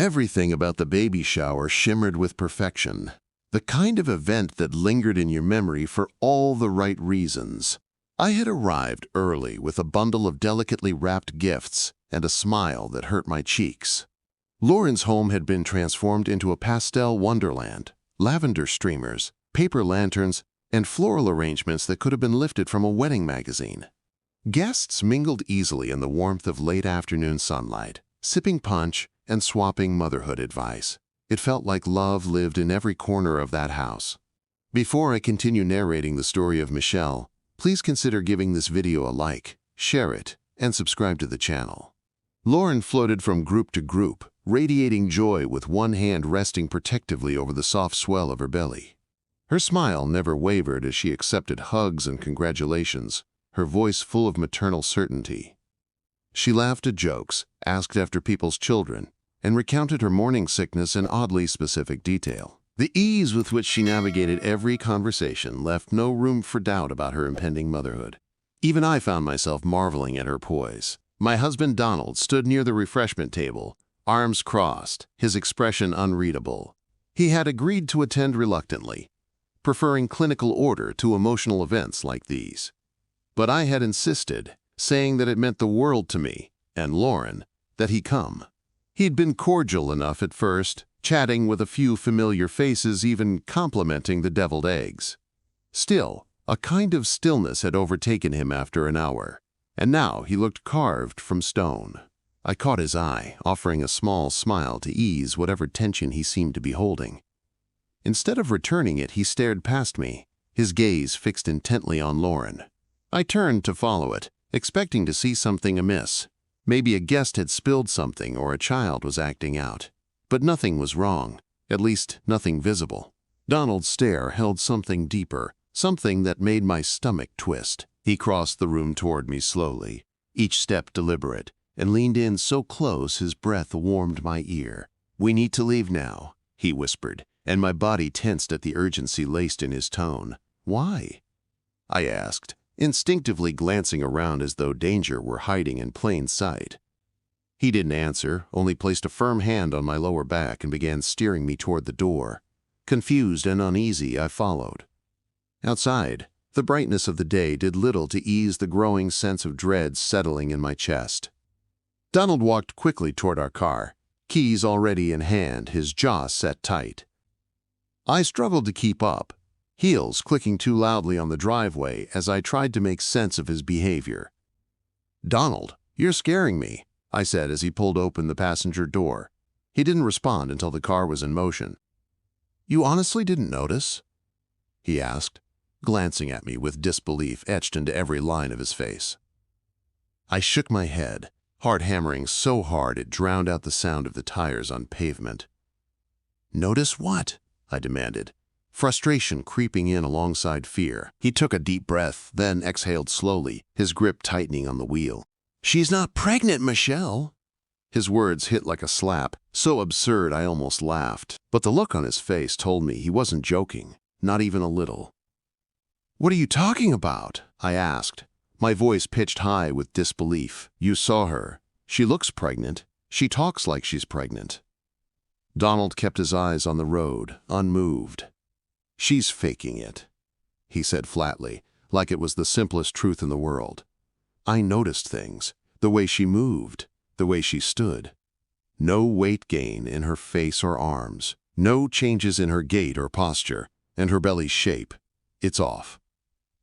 Everything about the baby shower shimmered with perfection. The kind of event that lingered in your memory for all the right reasons. I had arrived early with a bundle of delicately wrapped gifts and a smile that hurt my cheeks. Lauren's home had been transformed into a pastel wonderland, lavender streamers, paper lanterns, and floral arrangements that could have been lifted from a wedding magazine. Guests mingled easily in the warmth of late afternoon sunlight, sipping punch and swapping motherhood advice. It felt like love lived in every corner of that house. Before I continue narrating the story of Michelle, please consider giving this video a like, share it, and subscribe to the channel. Lauren floated from group to group, radiating joy with one hand resting protectively over the soft swell of her belly. Her smile never wavered as she accepted hugs and congratulations, her voice full of maternal certainty. She laughed at jokes, asked after people's children, and recounted her morning sickness in oddly specific detail. The ease with which she navigated every conversation left no room for doubt about her impending motherhood. Even I found myself marveling at her poise. My husband Donald stood near the refreshment table, arms crossed, his expression unreadable. He had agreed to attend reluctantly, preferring clinical order to emotional events like these. But I had insisted, saying that it meant the world to me, and Lauren, that he come. He'd been cordial enough at first, chatting with a few familiar faces, even complimenting the deviled eggs. Still, a kind of stillness had overtaken him after an hour, and now he looked carved from stone. I caught his eye, offering a small smile to ease whatever tension he seemed to be holding. Instead of returning it, he stared past me, his gaze fixed intently on Lauren. I turned to follow it, expecting to see something amiss. Maybe a guest had spilled something or a child was acting out. But nothing was wrong, at least nothing visible. Donald's stare held something deeper, something that made my stomach twist. He crossed the room toward me slowly, each step deliberate, and leaned in so close his breath warmed my ear. "We need to leave now," he whispered, and my body tensed at the urgency laced in his tone. "Why?" I asked, instinctively glancing around as though danger were hiding in plain sight. He didn't answer, only placed a firm hand on my lower back and began steering me toward the door. Confused and uneasy, I followed. Outside, the brightness of the day did little to ease the growing sense of dread settling in my chest. Donald walked quickly toward our car, keys already in hand, his jaw set tight. I struggled to keep up, heels clicking too loudly on the driveway as I tried to make sense of his behavior. "Donald, you're scaring me," I said as he pulled open the passenger door. He didn't respond until the car was in motion. "You honestly didn't notice?" he asked, glancing at me with disbelief etched into every line of his face. I shook my head, heart hammering so hard it drowned out the sound of the tires on pavement. "Notice what?" I demanded, frustration creeping in alongside fear. He took a deep breath, then exhaled slowly, his grip tightening on the wheel. "She's not pregnant, Michelle!" His words hit like a slap, so absurd I almost laughed. But the look on his face told me he wasn't joking, not even a little. "What are you talking about?" I asked, my voice pitched high with disbelief. "You saw her. She looks pregnant. She talks like she's pregnant." Donald kept his eyes on the road, unmoved. "She's faking it," he said flatly, like it was the simplest truth in the world. I noticed things, the way she moved, the way she stood. No weight gain in her face or arms, no changes in her gait or posture, and her belly's shape. It's off.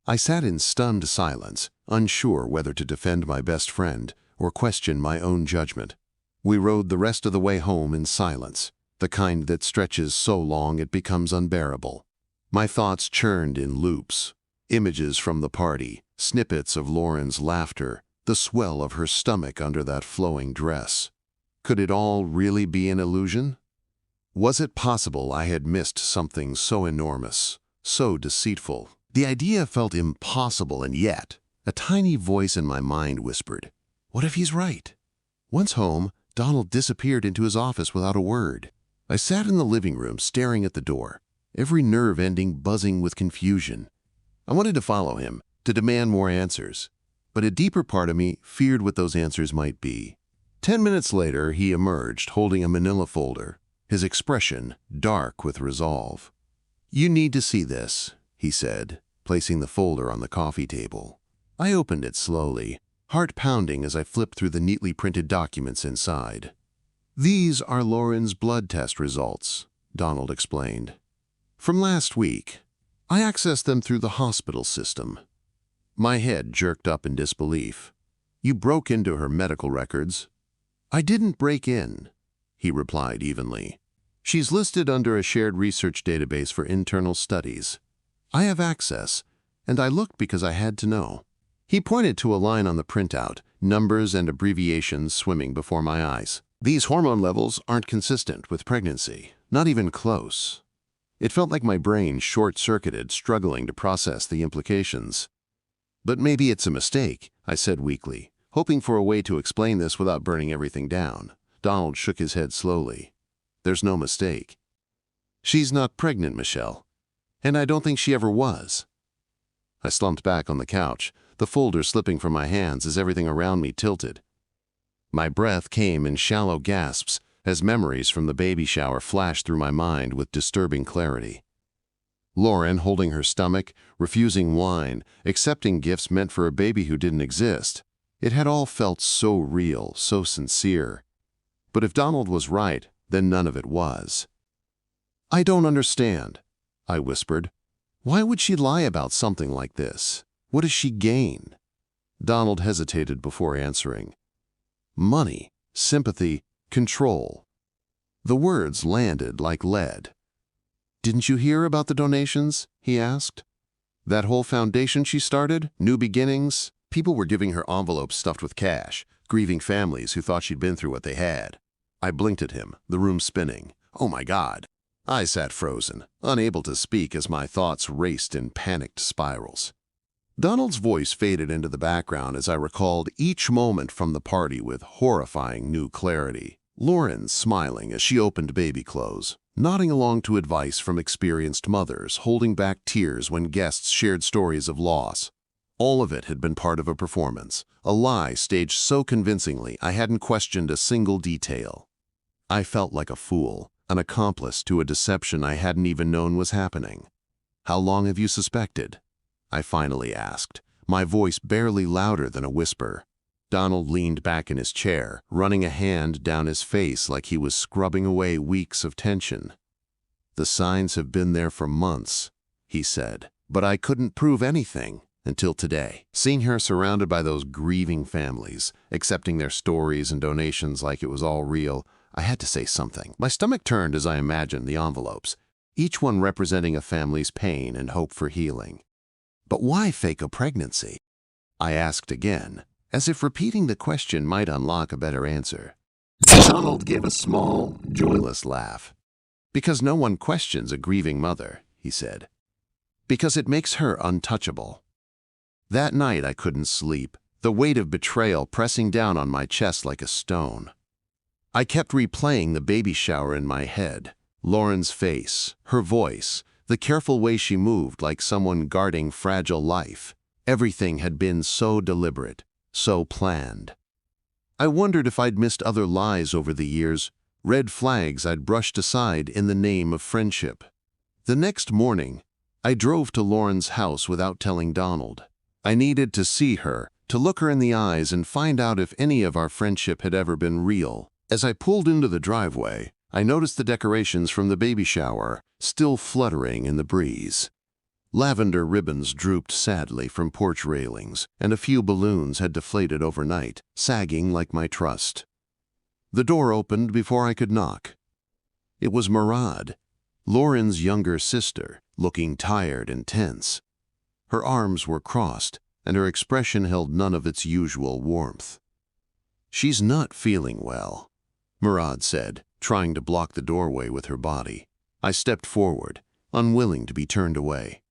I sat in stunned silence, unsure whether to defend my best friend or question my own judgment. We rode the rest of the way home in silence, the kind that stretches so long it becomes unbearable. My thoughts churned in loops, images from the party, snippets of Lauren's laughter, the swell of her stomach under that flowing dress. Could it all really be an illusion? Was it possible I had missed something so enormous, so deceitful? The idea felt impossible, and yet, a tiny voice in my mind whispered, "What if he's right?" Once home, Donald disappeared into his office without a word. I sat in the living room staring at the door, every nerve ending buzzing with confusion. I wanted to follow him, to demand more answers, but a deeper part of me feared what those answers might be. 10 minutes later, he emerged, holding a manila folder, his expression dark with resolve. "You need to see this," he said, placing the folder on the coffee table. I opened it slowly, heart pounding as I flipped through the neatly printed documents inside. "These are Lauren's blood test results," Donald explained. "From last week. I accessed them through the hospital system." My head jerked up in disbelief. "You broke into her medical records?" "I didn't break in," he replied evenly. "She's listed under a shared research database for internal studies. I have access, and I looked because I had to know." He pointed to a line on the printout, numbers and abbreviations swimming before my eyes. "These hormone levels aren't consistent with pregnancy, not even close." It felt like my brain short-circuited, struggling to process the implications. "But maybe it's a mistake," I said weakly, hoping for a way to explain this without burning everything down. Donald shook his head slowly. "There's no mistake. She's not pregnant, Michelle. And I don't think she ever was." I slumped back on the couch, the folder slipping from my hands as everything around me tilted. My breath came in shallow gasps as memories from the baby shower flashed through my mind with disturbing clarity. Lauren holding her stomach, refusing wine, accepting gifts meant for a baby who didn't exist. It had all felt so real, so sincere. But if Donald was right, then none of it was. "I don't understand," I whispered. "Why would she lie about something like this? What does she gain?" Donald hesitated before answering. "Money, sympathy, control." The words landed like lead. "Didn't you hear about the donations?" he asked. "That whole foundation she started, New Beginnings? People were giving her envelopes stuffed with cash, grieving families who thought she'd been through what they had." I blinked at him, the room spinning. Oh my God. I sat frozen, unable to speak as my thoughts raced in panicked spirals. Donald's voice faded into the background as I recalled each moment from the party with horrifying new clarity. Lauren smiling as she opened baby clothes, nodding along to advice from experienced mothers, holding back tears when guests shared stories of loss. All of it had been part of a performance, a lie staged so convincingly I hadn't questioned a single detail. I felt like a fool, an accomplice to a deception I hadn't even known was happening. "How long have you suspected?" I finally asked, my voice barely louder than a whisper. Donald leaned back in his chair, running a hand down his face like he was scrubbing away weeks of tension. "The signs have been there for months," he said, "but I couldn't prove anything until today. Seeing her surrounded by those grieving families, accepting their stories and donations like it was all real, I had to say something." My stomach turned as I imagined the envelopes, each one representing a family's pain and hope for healing. "But why fake a pregnancy?" I asked again, as if repeating the question might unlock a better answer. Donald gave a small, joyless laugh. "Because no one questions a grieving mother," he said. "Because it makes her untouchable." That night I couldn't sleep, the weight of betrayal pressing down on my chest like a stone. I kept replaying the baby shower in my head, Lauren's face, her voice, the careful way she moved like someone guarding fragile life. Everything had been so deliberate, so planned. I wondered if I'd missed other lies over the years, red flags I'd brushed aside in the name of friendship. The next morning, I drove to Lauren's house without telling Donald. I needed to see her, to look her in the eyes and find out if any of our friendship had ever been real. As I pulled into the driveway, I noticed the decorations from the baby shower still fluttering in the breeze. Lavender ribbons drooped sadly from porch railings, and a few balloons had deflated overnight, sagging like my trust. The door opened before I could knock. It was Murad, Lauren's younger sister, looking tired and tense. Her arms were crossed, and her expression held none of its usual warmth. "She's not feeling well," Murad said, trying to block the doorway with her body. I stepped forward, unwilling to be turned away.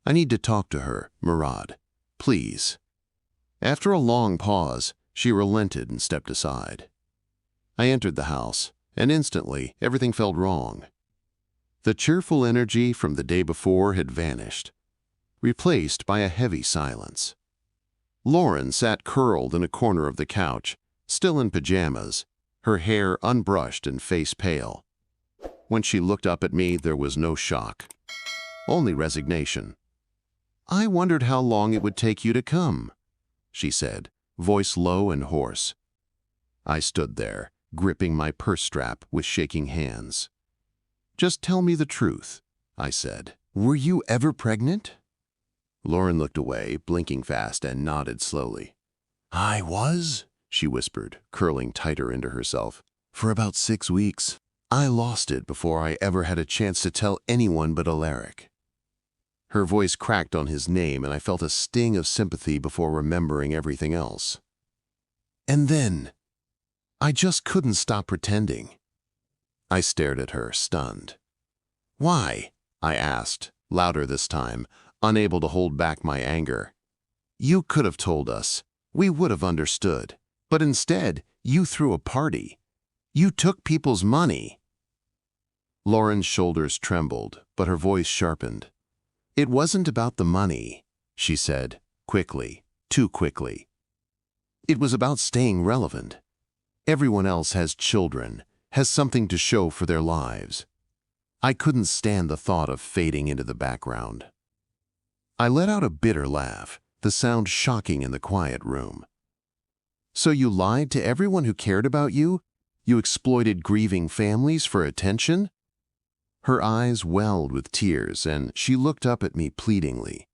"I need to talk to her, Murad. Please." After a long pause, she relented and stepped aside. I entered the house, and instantly everything felt wrong. The cheerful energy from the day before had vanished, replaced by a heavy silence. Lauren sat curled in a corner of the couch, still in pajamas, her hair unbrushed and face pale. When she looked up at me, there was no shock, only resignation. "I wondered how long it would take you to come," she said, voice low and hoarse. I stood there, gripping my purse strap with shaking hands. "Just tell me the truth," I said. "Were you ever pregnant?" Lauren looked away, blinking fast, and nodded slowly. "I was," she whispered, curling tighter into herself. "For about 6 weeks. I lost it before I ever had a chance to tell anyone but Alaric." Her voice cracked on his name, and I felt a sting of sympathy before remembering everything else. "And then, I just couldn't stop pretending." I stared at her, stunned. "Why?" I asked, louder this time, unable to hold back my anger. "You could have told us. We would have understood. But instead, you threw a party. You took people's money." Lauren's shoulders trembled, but her voice sharpened. "It wasn't about the money," she said, quickly, too quickly. "It was about staying relevant. Everyone else has children, has something to show for their lives. I couldn't stand the thought of fading into the background." I let out a bitter laugh, the sound shocking in the quiet room. "So you lied to everyone who cared about you? You exploited grieving families for attention?" Her eyes welled with tears, and she looked up at me pleadingly.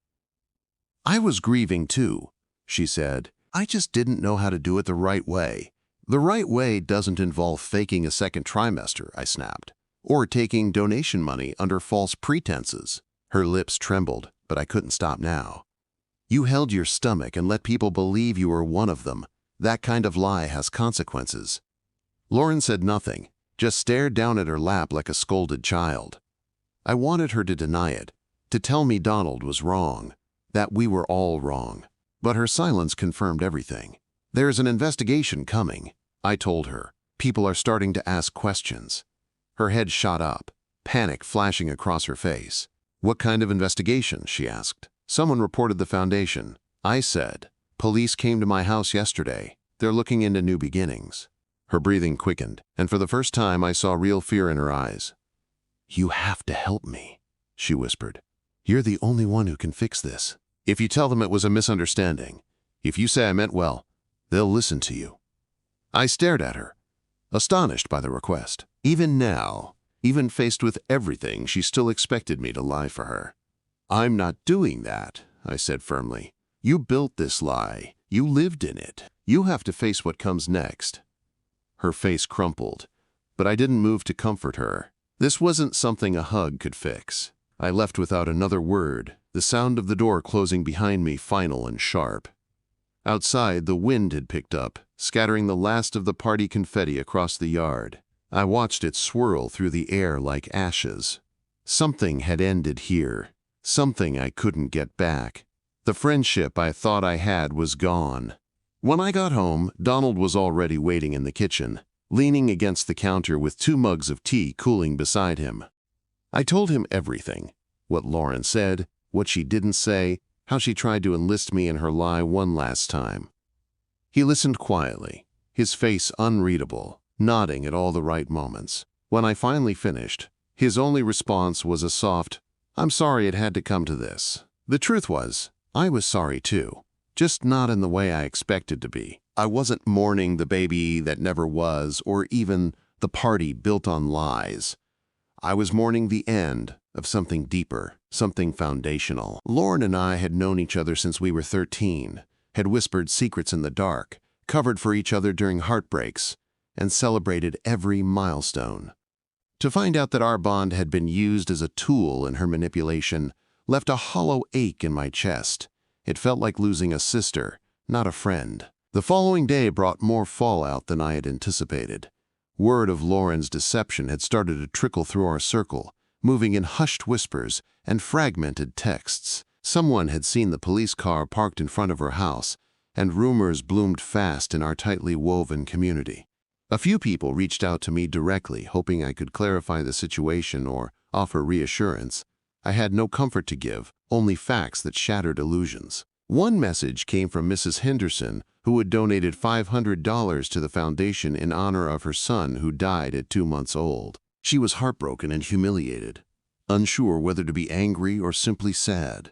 "I was grieving too," she said. "I just didn't know how to do it the right way." "The right way doesn't involve faking a second trimester," I snapped, "or taking donation money under false pretenses." Her lips trembled, but I couldn't stop now. "You held your stomach and let people believe you were one of them. That kind of lie has consequences." Lauren said nothing, just stared down at her lap like a scolded child. I wanted her to deny it, to tell me Donald was wrong, that we were all wrong. But her silence confirmed everything. "There's an investigation coming," I told her. "People are starting to ask questions." Her head shot up, panic flashing across her face. "What kind of investigation?" she asked. "Someone reported the foundation," I said. "Police came to my house yesterday. They're looking into new beginnings." Her breathing quickened, and for the first time I saw real fear in her eyes. "You have to help me," she whispered. "You're the only one who can fix this. If you tell them it was a misunderstanding, if you say I meant well, they'll listen to you." I stared at her, astonished by the request. Even now, even faced with everything, she still expected me to lie for her. "I'm not doing that," I said firmly. "You built this lie. You lived in it. You have to face what comes next." Her face crumpled, but I didn't move to comfort her. This wasn't something a hug could fix. I left without another word, the sound of the door closing behind me final and sharp. Outside, the wind had picked up, scattering the last of the party confetti across the yard. I watched it swirl through the air like ashes. Something had ended here, something I couldn't get back. The friendship I thought I had was gone. When I got home, Donald was already waiting in the kitchen, leaning against the counter with 2 mugs of tea cooling beside him. I told him everything, what Lauren said, what she didn't say, how she tried to enlist me in her lie one last time. He listened quietly, his face unreadable, nodding at all the right moments. When I finally finished, his only response was a soft, "I'm sorry it had to come to this." The truth was, I was sorry too, just not in the way I expected to be. I wasn't mourning the baby that never was, or even the party built on lies. I was mourning the end of something deeper, something foundational. Lauren and I had known each other since we were 13, had whispered secrets in the dark, covered for each other during heartbreaks, and celebrated every milestone. To find out that our bond had been used as a tool in her manipulation left a hollow ache in my chest. It felt like losing a sister, not a friend. The following day brought more fallout than I had anticipated. Word of Lauren's deception had started to trickle through our circle, moving in hushed whispers and fragmented texts. Someone had seen the police car parked in front of her house, and rumors bloomed fast in our tightly woven community. A few people reached out to me directly, hoping I could clarify the situation or offer reassurance. I had no comfort to give, only facts that shattered illusions. One message came from Mrs. Henderson, who had donated $500 to the foundation in honor of her son who died at 2 months old. She was heartbroken and humiliated, unsure whether to be angry or simply sad.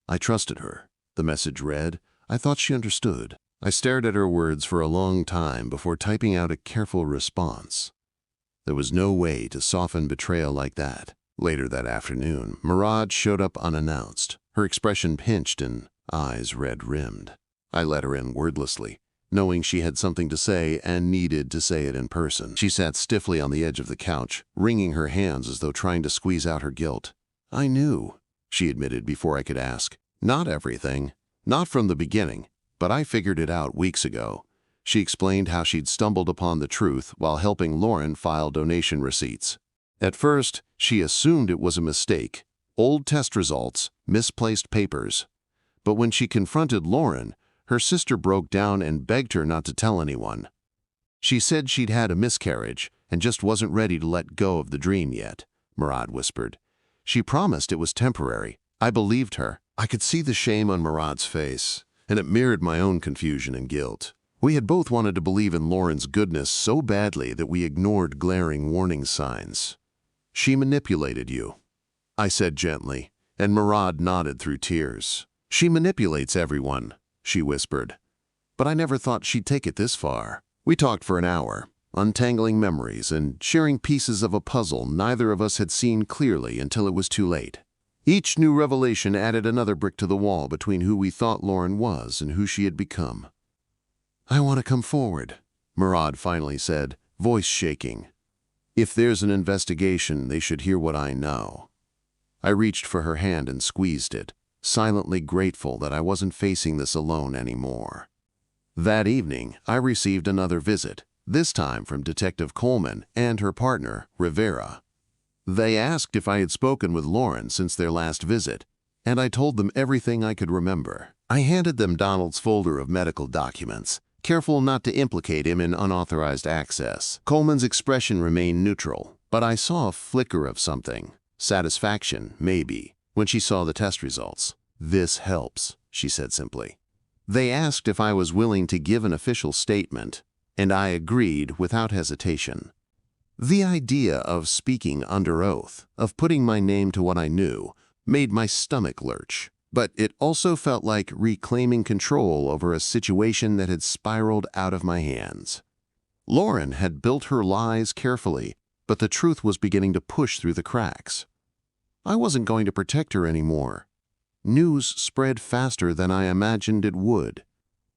"I trusted her," the message read. "I thought she understood." I stared at her words for a long time before typing out a careful response. There was no way to soften betrayal like that. Later that afternoon, Murad showed up unannounced, her expression pinched and eyes red-rimmed. I let her in wordlessly, knowing she had something to say and needed to say it in person. She sat stiffly on the edge of the couch, wringing her hands as though trying to squeeze out her guilt. "I knew," she admitted before I could ask. "Not everything, not from the beginning, but I figured it out weeks ago." She explained how she'd stumbled upon the truth while helping Lauren file donation receipts. At first, she assumed it was a mistake, old test results, misplaced papers. But when she confronted Lauren, her sister broke down and begged her not to tell anyone. She said she'd had a miscarriage and just wasn't ready to let go of the dream yet, Murad whispered. She promised it was temporary. I believed her. I could see the shame on Murad's face, and it mirrored my own confusion and guilt. We had both wanted to believe in Lauren's goodness so badly that we ignored glaring warning signs. "She manipulated you," I said gently, and Murad nodded through tears. "She manipulates everyone," she whispered. "But I never thought she'd take it this far." We talked for an hour, untangling memories and sharing pieces of a puzzle neither of us had seen clearly until it was too late. Each new revelation added another brick to the wall between who we thought Lauren was and who she had become. "I want to come forward," Murad finally said, voice shaking. "If there's an investigation, they should hear what I know." I reached for her hand and squeezed it, silently grateful that I wasn't facing this alone anymore. That evening, I received another visit, this time from Detective Coleman and her partner, Rivera. They asked if I had spoken with Lauren since their last visit, and I told them everything I could remember. I handed them Donald's folder of medical documents, careful not to implicate him in unauthorized access. Coleman's expression remained neutral, but I saw a flicker of something, satisfaction, maybe, when she saw the test results. "This helps," she said simply. They asked if I was willing to give an official statement, and I agreed without hesitation. The idea of speaking under oath, of putting my name to what I knew, made my stomach lurch. But it also felt like reclaiming control over a situation that had spiraled out of my hands. Lauren had built her lies carefully, but the truth was beginning to push through the cracks. I wasn't going to protect her anymore. News spread faster than I imagined it would.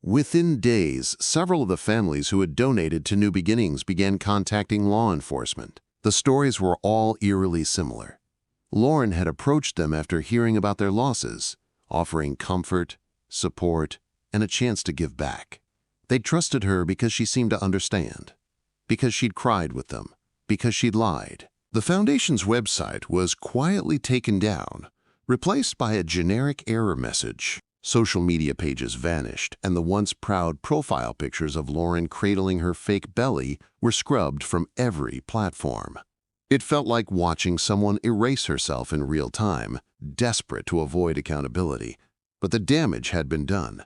Within days, several of the families who had donated to New Beginnings began contacting law enforcement. The stories were all eerily similar. Lauren had approached them after hearing about their losses, offering comfort, support, and a chance to give back. They trusted her because she seemed to understand, because she'd cried with them, because she'd lied. The foundation's website was quietly taken down, replaced by a generic error message. Social media pages vanished, and the once proud profile pictures of Lauren cradling her fake belly were scrubbed from every platform. It felt like watching someone erase herself in real time, desperate to avoid accountability. But the damage had been done.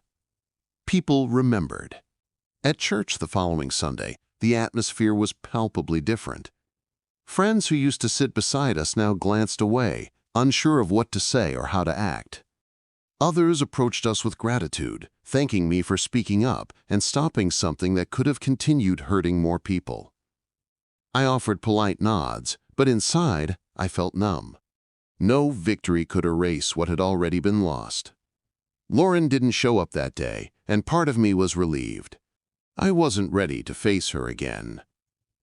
People remembered. At church the following Sunday, the atmosphere was palpably different. Friends who used to sit beside us now glanced away, unsure of what to say or how to act. Others approached us with gratitude, thanking me for speaking up and stopping something that could have continued hurting more people. I offered polite nods, but inside I felt numb. No victory could erase what had already been lost. Lauren didn't show up that day, and part of me was relieved. I wasn't ready to face her again.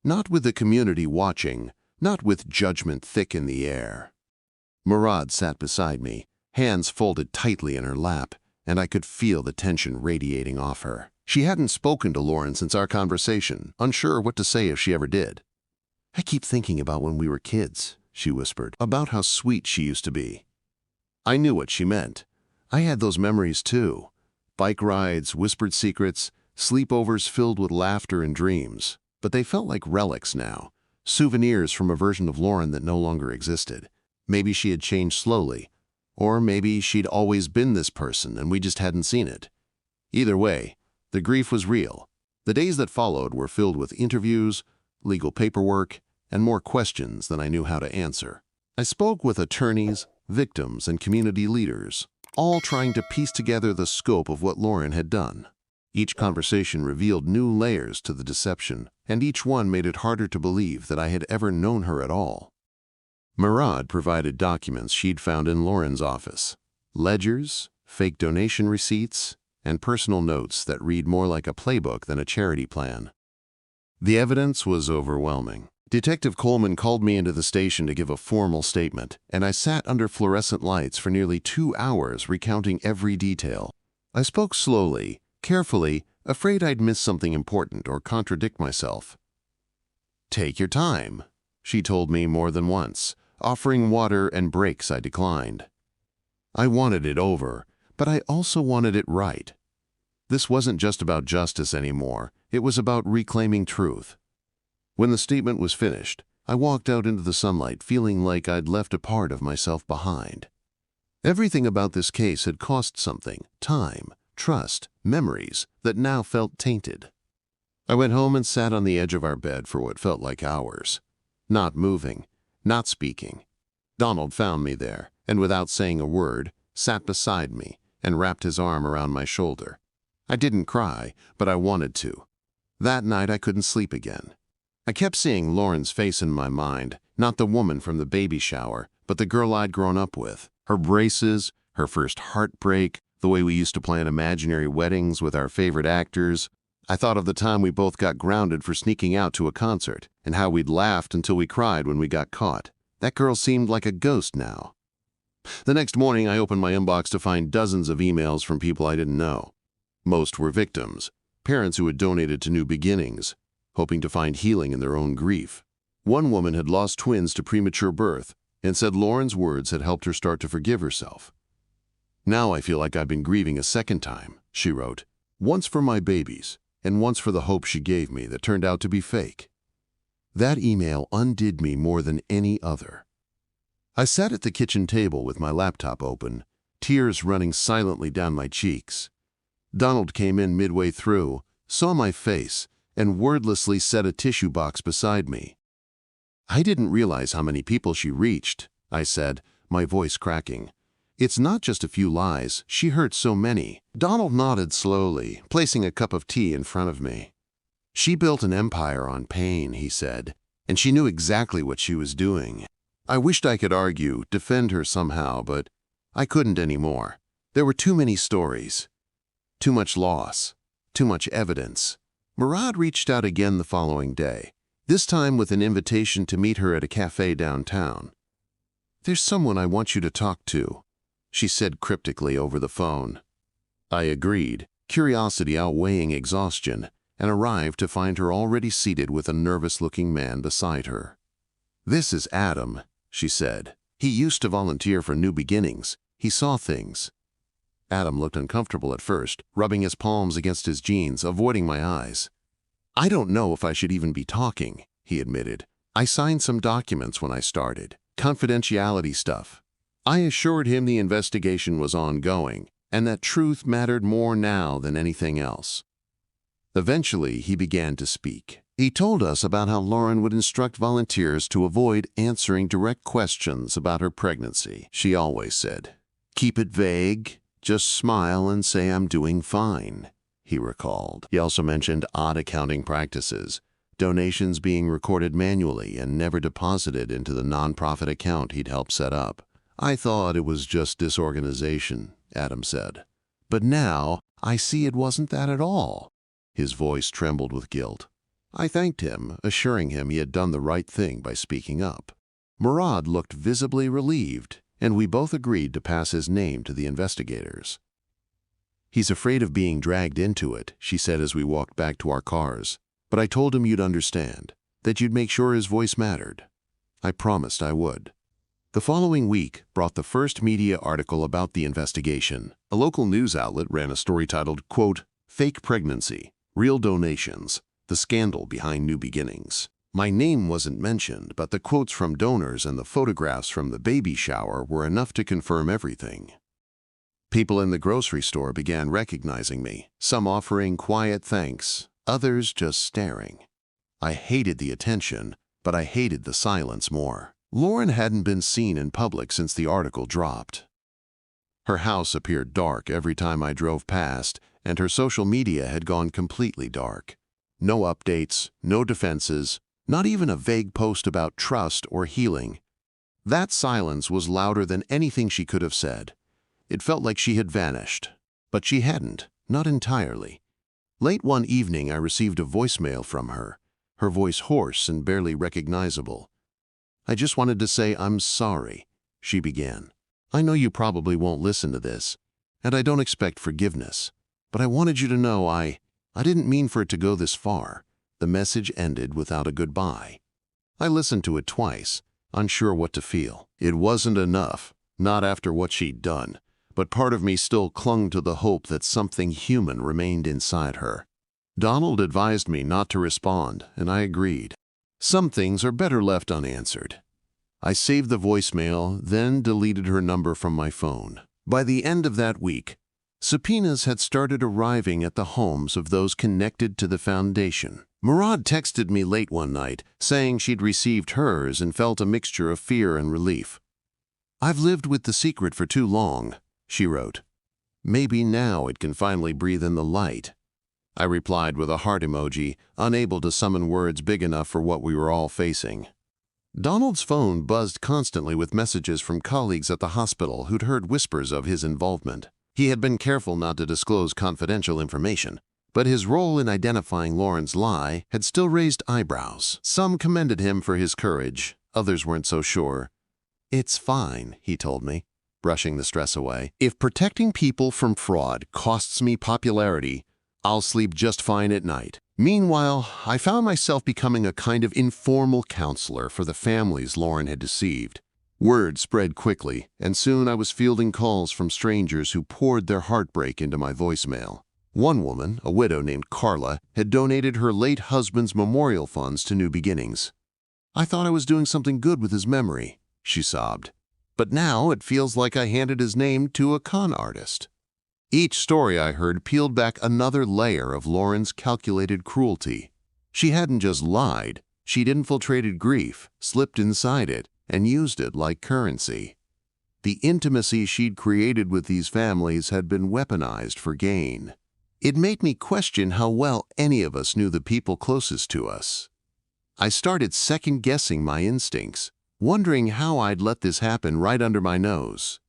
Not with the community watching, not with judgment thick in the air. Murad sat beside me, hands folded tightly in her lap, and I could feel the tension radiating off her. She hadn't spoken to Lauren since our conversation, unsure what to say if she ever did. "I keep thinking about when we were kids," she whispered, "about how sweet she used to be." I knew what she meant. I had those memories too. Bike rides, whispered secrets, sleepovers filled with laughter and dreams. But they felt like relics now, souvenirs from a version of Lauren that no longer existed. Maybe she had changed slowly, or maybe she'd always been this person and we just hadn't seen it. Either way, The grief was real. The days that followed were filled with interviews, legal paperwork, and more questions than I knew how to answer. I spoke with attorneys, victims, and community leaders, all trying to piece together the scope of what Lauren had done. Each conversation revealed new layers to the deception, and each one made it harder to believe that I had ever known her at all. Murad provided documents she'd found in Lauren's office: ledgers, fake donation receipts, and personal notes that read more like a playbook than a charity plan. The evidence was overwhelming. Detective Coleman called me into the station to give a formal statement, and I sat under fluorescent lights for nearly 2 hours recounting every detail. I spoke slowly, carefully, afraid I'd miss something important or contradict myself. "Take your time," she told me more than once, offering water and breaks I declined. I wanted it over, but I also wanted it right. This wasn't just about justice anymore, it was about reclaiming truth. When the statement was finished, I walked out into the sunlight feeling like I'd left a part of myself behind. Everything about this case had cost something: time, trust, memories that now felt tainted. I went home and sat on the edge of our bed for what felt like hours. Not moving, not speaking. Donald found me there, and without saying a word, sat beside me and wrapped his arm around my shoulder. I didn't cry, but I wanted to. That night I couldn't sleep again. I kept seeing Lauren's face in my mind, not the woman from the baby shower, but the girl I'd grown up with. Her braces, her first heartbreak, the way we used to plan imaginary weddings with our favorite actors. I thought of the time we both got grounded for sneaking out to a concert, and how we'd laughed until we cried when we got caught. That girl seemed like a ghost now. The next morning I opened my inbox to find dozens of emails from people I didn't know. Most were victims, parents who had donated to New Beginnings, hoping to find healing in their own grief. One woman had lost twins to premature birth and said Lauren's words had helped her start to forgive herself. "Now I feel like I've been grieving a second time," she wrote, "once for my babies and once for the hope she gave me that turned out to be fake." That email undid me more than any other. I sat at the kitchen table with my laptop open, tears running silently down my cheeks. Donald came in midway through, saw my face, and wordlessly set a tissue box beside me. "I didn't realize how many people she reached," I said, my voice cracking. "It's not just a few lies, she hurt so many." Donald nodded slowly, placing a cup of tea in front of me. "She built an empire on pain," he said, "and she knew exactly what she was doing." I wished I could argue, defend her somehow, but I couldn't anymore. There were too many stories. Too much loss. Too much evidence. Murad reached out again the following day, this time with an invitation to meet her at a cafe downtown. "There's someone I want you to talk to," she said cryptically over the phone. I agreed, curiosity outweighing exhaustion, and arrived to find her already seated with a nervous-looking man beside her. "This is Adam," she said. "He used to volunteer for New Beginnings. He saw things." Adam looked uncomfortable at first, rubbing his palms against his jeans, avoiding my eyes. "I don't know if I should even be talking," he admitted. "I signed some documents when I started, confidentiality stuff." I assured him the investigation was ongoing, and that truth mattered more now than anything else. Eventually, he began to speak. He told us about how Lauren would instruct volunteers to avoid answering direct questions about her pregnancy. She always said, "Keep it vague. Just smile and say I'm doing fine," he recalled. He also mentioned odd accounting practices, donations being recorded manually and never deposited into the nonprofit account he'd helped set up. "I thought it was just disorganization," Adam said. "But now I see it wasn't that at all." His voice trembled with guilt. I thanked him, assuring him he had done the right thing by speaking up. Murad looked visibly relieved, and we both agreed to pass his name to the investigators. "He's afraid of being dragged into it," she said as we walked back to our cars. "But I told him you'd understand, that you'd make sure his voice mattered." I promised I would. The following week brought the first media article about the investigation. A local news outlet ran a story titled, quote, "Fake Pregnancy, Real Donations, The Scandal Behind New Beginnings." My name wasn't mentioned, but the quotes from donors and the photographs from the baby shower were enough to confirm everything. People in the grocery store began recognizing me, some offering quiet thanks, others just staring. I hated the attention, but I hated the silence more. Lauren hadn't been seen in public since the article dropped. Her house appeared dark every time I drove past, and her social media had gone completely dark. No updates, no defenses, not even a vague post about trust or healing. That silence was louder than anything she could have said. It felt like she had vanished. But she hadn't, not entirely. Late one evening, I received a voicemail from her, her voice hoarse and barely recognizable. "I just wanted to say I'm sorry," she began. "I know you probably won't listen to this, and I don't expect forgiveness, but I wanted you to know I didn't mean for it to go this far." The message ended without a goodbye. I listened to it twice, unsure what to feel. It wasn't enough, not after what she'd done, but part of me still clung to the hope that something human remained inside her. Donald advised me not to respond, and I agreed. Some things are better left unanswered. I saved the voicemail, then deleted her number from my phone. By the end of that week, subpoenas had started arriving at the homes of those connected to the foundation. Murad texted me late one night, saying she'd received hers and felt a mixture of fear and relief. "I've lived with the secret for too long," she wrote. "Maybe now it can finally breathe in the light." I replied with a heart emoji, unable to summon words big enough for what we were all facing. Donald's phone buzzed constantly with messages from colleagues at the hospital who'd heard whispers of his involvement. He had been careful not to disclose confidential information, but his role in identifying Lauren's lie had still raised eyebrows. Some commended him for his courage, others weren't so sure. "It's fine," he told me, brushing the stress away. "If protecting people from fraud costs me popularity, I'll sleep just fine at night." Meanwhile, I found myself becoming a kind of informal counselor for the families Lauren had deceived. Word spread quickly, and soon I was fielding calls from strangers who poured their heartbreak into my voicemail. One woman, a widow named Carla, had donated her late husband's memorial funds to New Beginnings. "I thought I was doing something good with his memory," she sobbed. "But now it feels like I handed his name to a con artist." Each story I heard peeled back another layer of Lauren's calculated cruelty. She hadn't just lied, she'd infiltrated grief, slipped inside it, and used it like currency. The intimacy she'd created with these families had been weaponized for gain. It made me question how well any of us knew the people closest to us. I started second-guessing my instincts, wondering how I'd let this happen right under my nose.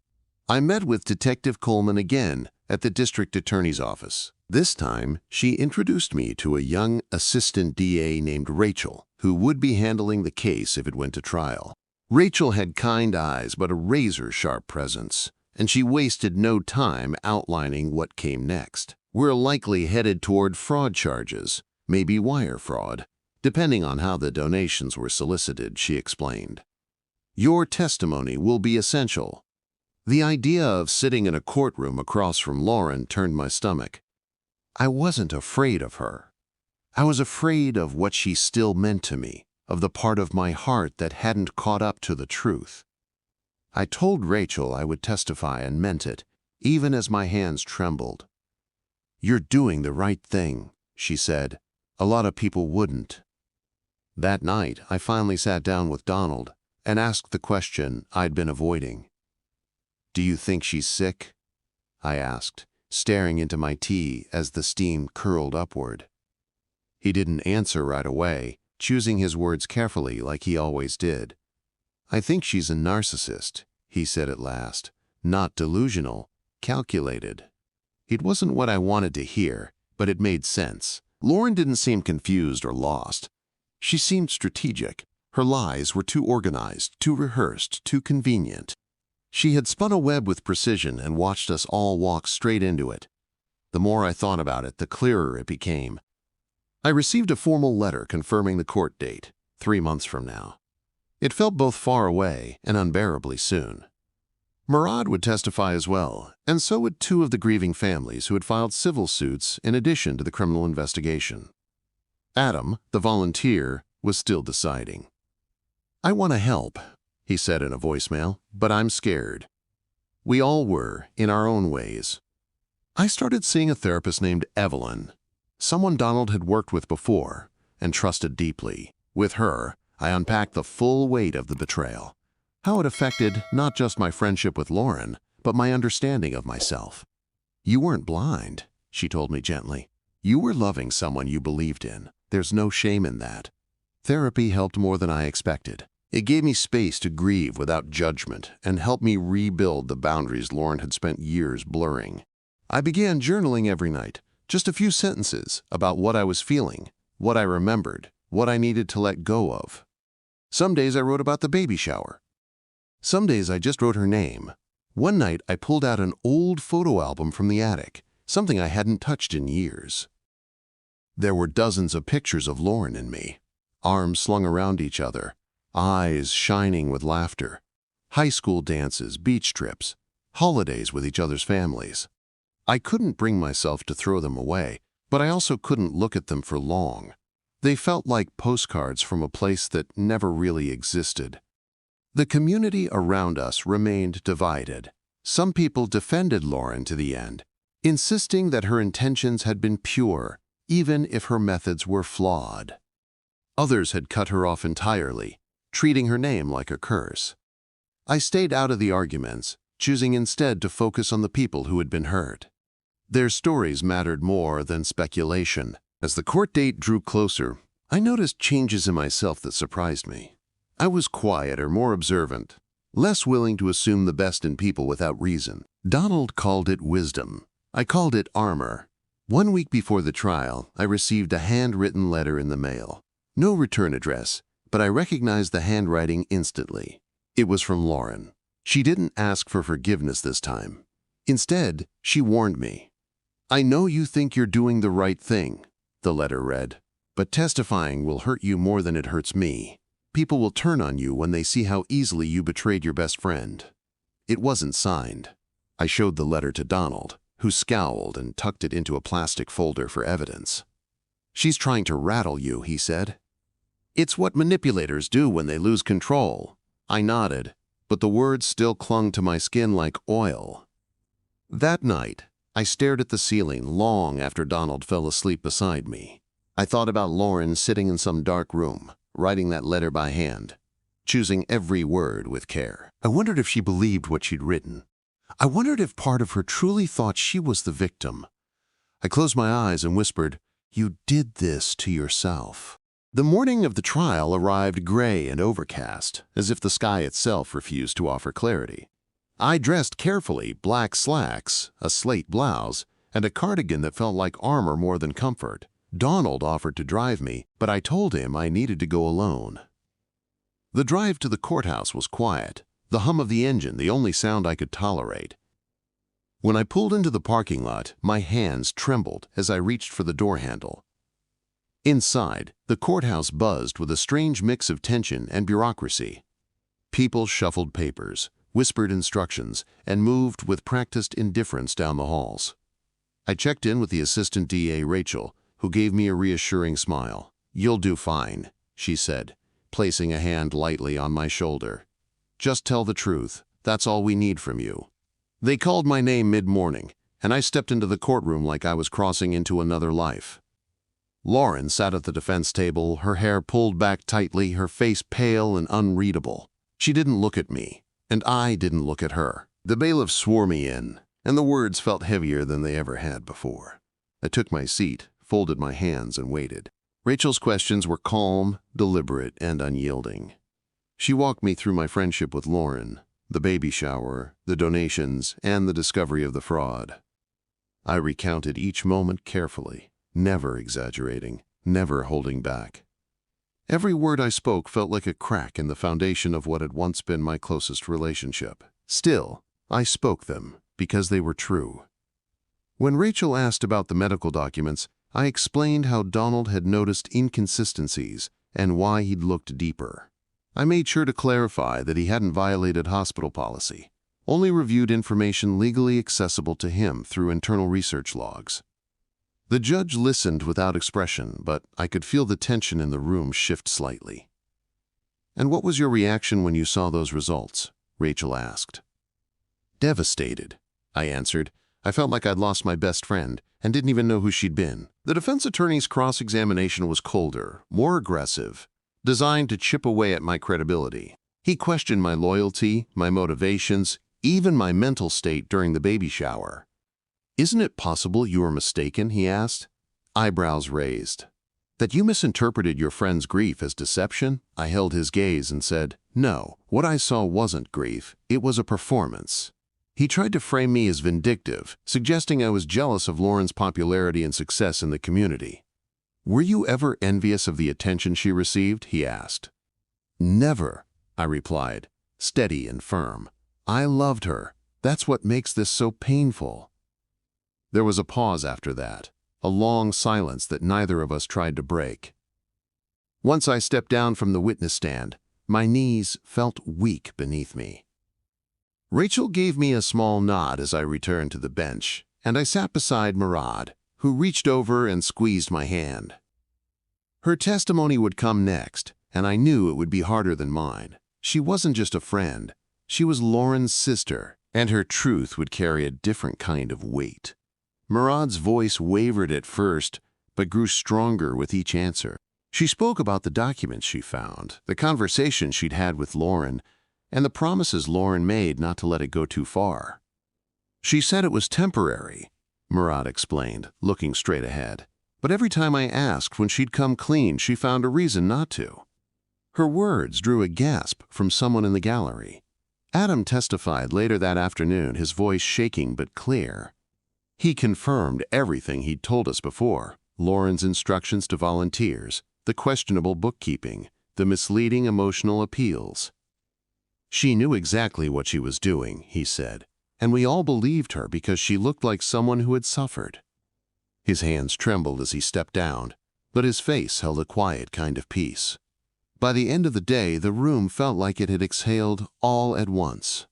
I met with Detective Coleman again at the district attorney's office. This time, she introduced me to a young assistant DA named Rachel, who would be handling the case if it went to trial. Rachel had kind eyes but a razor-sharp presence, and she wasted no time outlining what came next. "We're likely headed toward fraud charges, maybe wire fraud, depending on how the donations were solicited," she explained. "Your testimony will be essential." The idea of sitting in a courtroom across from Lauren turned my stomach. I wasn't afraid of her. I was afraid of what she still meant to me, of the part of my heart that hadn't caught up to the truth. I told Rachel I would testify and meant it, even as my hands trembled. "You're doing the right thing," she said. "A lot of people wouldn't." That night, I finally sat down with Donald and asked the question I'd been avoiding. "Do you think she's sick?" I asked, staring into my tea as the steam curled upward. He didn't answer right away, choosing his words carefully like he always did. "I think she's a narcissist," he said at last. "Not delusional, calculated." It wasn't what I wanted to hear, but it made sense. Lauren didn't seem confused or lost. She seemed strategic. Her lies were too organized, too rehearsed, too convenient. She had spun a web with precision and watched us all walk straight into it. The more I thought about it, the clearer it became. I received a formal letter confirming the court date, 3 months from now. It felt both far away and unbearably soon. Murad would testify as well, and so would 2 of the grieving families who had filed civil suits in addition to the criminal investigation. Adam, the volunteer, was still deciding. "I want to help," he said in a voicemail, "but I'm scared." We all were, in our own ways. I started seeing a therapist named Evelyn, someone Donald had worked with before and trusted deeply. With her, I unpacked the full weight of the betrayal, how it affected not just my friendship with Lauren, but my understanding of myself. "You weren't blind," she told me gently. "You were loving someone you believed in. There's no shame in that." Therapy helped more than I expected. It gave me space to grieve without judgment and helped me rebuild the boundaries Lauren had spent years blurring. I began journaling every night, just a few sentences about what I was feeling, what I remembered, what I needed to let go of. Some days I wrote about the baby shower. Some days I just wrote her name. One night I pulled out an old photo album from the attic, something I hadn't touched in years. There were dozens of pictures of Lauren and me, arms slung around each other, eyes shining with laughter, high school dances, beach trips, holidays with each other's families. I couldn't bring myself to throw them away, but I also couldn't look at them for long. They felt like postcards from a place that never really existed. The community around us remained divided. Some people defended Lauren to the end, insisting that her intentions had been pure, even if her methods were flawed. Others had cut her off entirely, treating her name like a curse. I stayed out of the arguments, choosing instead to focus on the people who had been hurt. Their stories mattered more than speculation. As the court date drew closer, I noticed changes in myself that surprised me. I was quieter, more observant, less willing to assume the best in people without reason. Donald called it wisdom. I called it armor. 1 week before the trial, I received a handwritten letter in the mail. No return address, but I recognized the handwriting instantly. It was from Lauren. She didn't ask for forgiveness this time. Instead, she warned me. "I know you think you're doing the right thing," the letter read, "but testifying will hurt you more than it hurts me. People will turn on you when they see how easily you betrayed your best friend." It wasn't signed. I showed the letter to Donald, who scowled and tucked it into a plastic folder for evidence. "She's trying to rattle you," he said. "It's what manipulators do when they lose control." I nodded, but the words still clung to my skin like oil. That night, I stared at the ceiling long after Donald fell asleep beside me. I thought about Lauren sitting in some dark room, writing that letter by hand, choosing every word with care. I wondered if she believed what she'd written. I wondered if part of her truly thought she was the victim. I closed my eyes and whispered, "You did this to yourself." The morning of the trial arrived gray and overcast, as if the sky itself refused to offer clarity. I dressed carefully, black slacks, a slate blouse, and a cardigan that felt like armor more than comfort. Donald offered to drive me, but I told him I needed to go alone. The drive to the courthouse was quiet, the hum of the engine the only sound I could tolerate. When I pulled into the parking lot, my hands trembled as I reached for the door handle. Inside, the courthouse buzzed with a strange mix of tension and bureaucracy. People shuffled papers, whispered instructions, and moved with practiced indifference down the halls. I checked in with the assistant DA, Rachel, who gave me a reassuring smile. "You'll do fine," she said, placing a hand lightly on my shoulder. "Just tell the truth. That's all we need from you." They called my name mid-morning, and I stepped into the courtroom like I was crossing into another life. Lauren sat at the defense table, her hair pulled back tightly, her face pale and unreadable. She didn't look at me, and I didn't look at her. The bailiff swore me in, and the words felt heavier than they ever had before. I took my seat, folded my hands, and waited. Rachel's questions were calm, deliberate, and unyielding. She walked me through my friendship with Lauren, the baby shower, the donations, and the discovery of the fraud. I recounted each moment carefully, never exaggerating, never holding back. Every word I spoke felt like a crack in the foundation of what had once been my closest relationship. Still, I spoke them because they were true. When Rachel asked about the medical documents, I explained how Donald had noticed inconsistencies and why he'd looked deeper. I made sure to clarify that he hadn't violated hospital policy, only reviewed information legally accessible to him through internal research logs. The judge listened without expression, but I could feel the tension in the room shift slightly. "And what was your reaction when you saw those results?" Rachel asked. Devastated, I answered. I felt like I'd lost my best friend and didn't even know who she'd been. The defense attorney's cross-examination was colder, more aggressive, designed to chip away at my credibility. He questioned my loyalty, my motivations, even my mental state during the baby shower. "Isn't it possible you were mistaken?" he asked, eyebrows raised. "That you misinterpreted your friend's grief as deception?" I held his gaze and said, "No, what I saw wasn't grief, it was a performance." He tried to frame me as vindictive, suggesting I was jealous of Lauren's popularity and success in the community. "Were you ever envious of the attention she received?" he asked. "Never," I replied, steady and firm. "I loved her. That's what makes this so painful." There was a pause after that, a long silence that neither of us tried to break. Once I stepped down from the witness stand, my knees felt weak beneath me. Rachel gave me a small nod as I returned to the bench, and I sat beside Murad, who reached over and squeezed my hand. Her testimony would come next, and I knew it would be harder than mine. She wasn't just a friend, she was Lauren's sister, and her truth would carry a different kind of weight. Murad's voice wavered at first, but grew stronger with each answer. She spoke about the documents she found, the conversation she'd had with Lauren, and the promises Lauren made not to let it go too far. "She said it was temporary," Murad explained, looking straight ahead. "But every time I asked when she'd come clean, she found a reason not to." Her words drew a gasp from someone in the gallery. Adam testified later that afternoon, his voice shaking but clear. He confirmed everything he'd told us before: Lauren's instructions to volunteers, the questionable bookkeeping, the misleading emotional appeals. "She knew exactly what she was doing," he said, "and we all believed her because she looked like someone who had suffered." His hands trembled as he stepped down, but his face held a quiet kind of peace. By the end of the day, the room felt like it had exhaled all at once.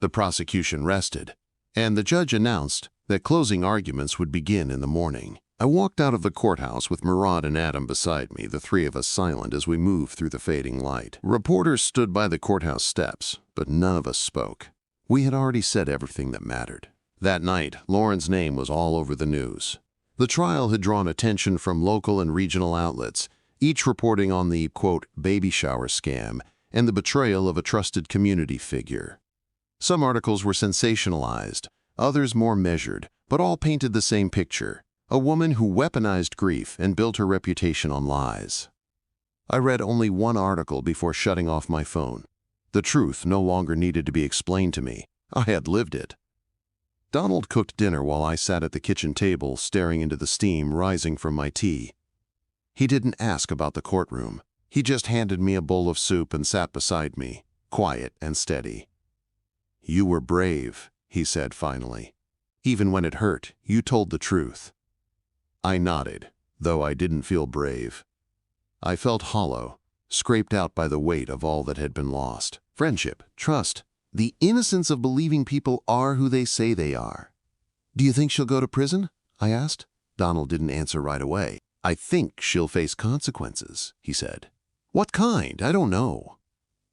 The prosecution rested, and the judge announced that closing arguments would begin in the morning. I walked out of the courthouse with Murad and Adam beside me, the three of us silent as we moved through the fading light. Reporters stood by the courthouse steps, but none of us spoke. We had already said everything that mattered. That night, Lauren's name was all over the news. The trial had drawn attention from local and regional outlets, each reporting on the, quote, baby shower scam and the betrayal of a trusted community figure. Some articles were sensationalized, others more measured, but all painted the same picture: a woman who weaponized grief and built her reputation on lies. I read only one article before shutting off my phone. The truth no longer needed to be explained to me. I had lived it. Donald cooked dinner while I sat at the kitchen table, staring into the steam rising from my tea. He didn't ask about the courtroom. He just handed me a bowl of soup and sat beside me, quiet and steady. "You were brave," he said finally. "Even when it hurt, you told the truth." I nodded, though I didn't feel brave. I felt hollow, scraped out by the weight of all that had been lost. Friendship, trust, the innocence of believing people are who they say they are. "Do you think she'll go to prison?" I asked. Donald didn't answer right away. "I think she'll face consequences," he said. "What kind? I don't know."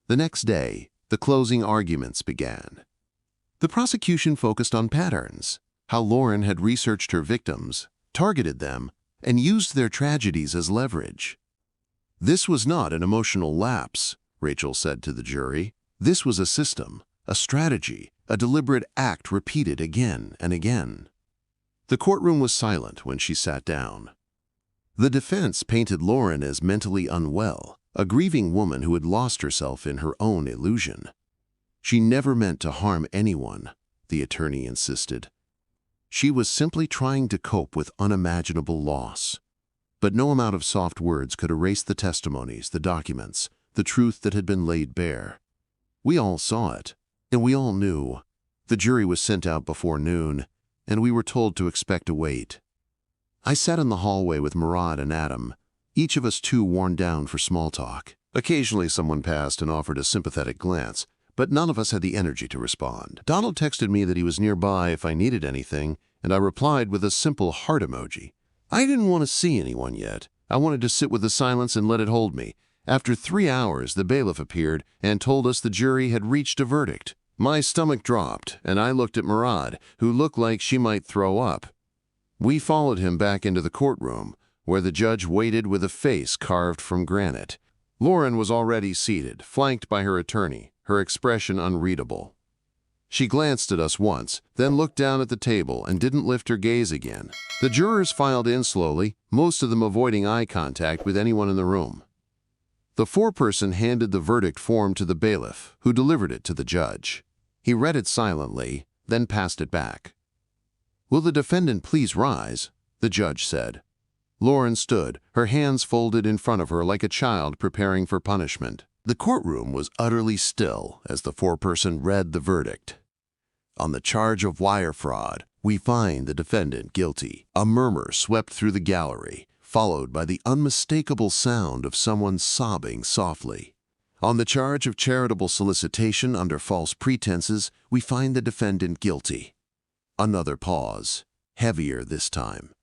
The next day, the closing arguments began. The prosecution focused on patterns, how Lauren had researched her victims, targeted them, and used their tragedies as leverage. "This was not an emotional lapse," Rachel said to the jury. "This was a system, a strategy, a deliberate act repeated again and again." The courtroom was silent when she sat down. The defense painted Lauren as mentally unwell, a grieving woman who had lost herself in her own illusion. "She never meant to harm anyone," the attorney insisted. "She was simply trying to cope with unimaginable loss." But no amount of soft words could erase the testimonies, the documents, the truth that had been laid bare. We all saw it, and we all knew. The jury was sent out before noon, and we were told to expect a wait. I sat in the hallway with Murad and Adam, each of us too worn down for small talk. Occasionally someone passed and offered a sympathetic glance, but none of us had the energy to respond. Donald texted me that he was nearby if I needed anything, and I replied with a simple heart emoji. I didn't want to see anyone yet. I wanted to sit with the silence and let it hold me. After 3 hours, the bailiff appeared and told us the jury had reached a verdict. My stomach dropped, and I looked at Murad, who looked like she might throw up. We followed him back into the courtroom, where the judge waited with a face carved from granite. Lauren was already seated, flanked by her attorney, her expression unreadable. She glanced at us once, then looked down at the table and didn't lift her gaze again. The jurors filed in slowly, most of them avoiding eye contact with anyone in the room. The foreperson handed the verdict form to the bailiff, who delivered it to the judge. He read it silently, then passed it back. "Will the defendant please rise?" the judge said. Lauren stood, her hands folded in front of her like a child preparing for punishment. The courtroom was utterly still as the foreperson read the verdict. "On the charge of wire fraud, we find the defendant guilty." A murmur swept through the gallery, followed by the unmistakable sound of someone sobbing softly. "On the charge of charitable solicitation under false pretenses, we find the defendant guilty." Another pause, heavier this time.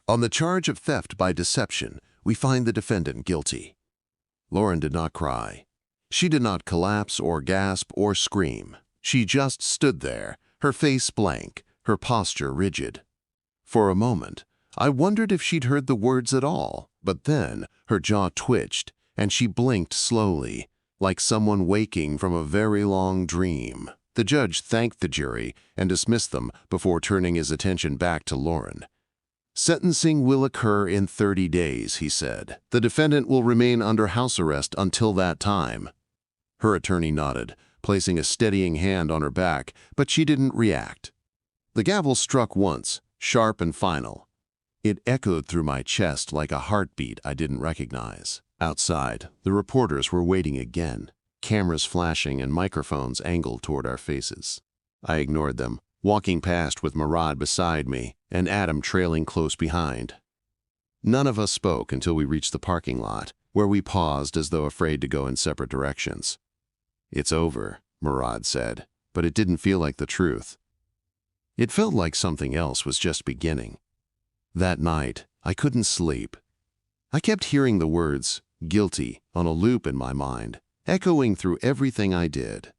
"On the charge of theft by deception, we find the defendant guilty." Lauren did not cry. She did not collapse or gasp or scream. She just stood there, her face blank, her posture rigid. For a moment, I wondered if she'd heard the words at all, but then her jaw twitched and she blinked slowly, like someone waking from a very long dream. The judge thanked the jury and dismissed them before turning his attention back to Lauren. "Sentencing will occur in 30 days, he said. "The defendant will remain under house arrest until that time." Her attorney nodded, placing a steadying hand on her back, but she didn't react. The gavel struck once, sharp and final. It echoed through my chest like a heartbeat I didn't recognize. Outside, the reporters were waiting again, cameras flashing and microphones angled toward our faces. I ignored them, walking past with Murad beside me and Adam trailing close behind. None of us spoke until we reached the parking lot, where we paused as though afraid to go in separate directions. "It's over," Murad said, but it didn't feel like the truth. It felt like something else was just beginning. That night, I couldn't sleep. I kept hearing the words, "guilty," on a loop in my mind, echoing through everything I did.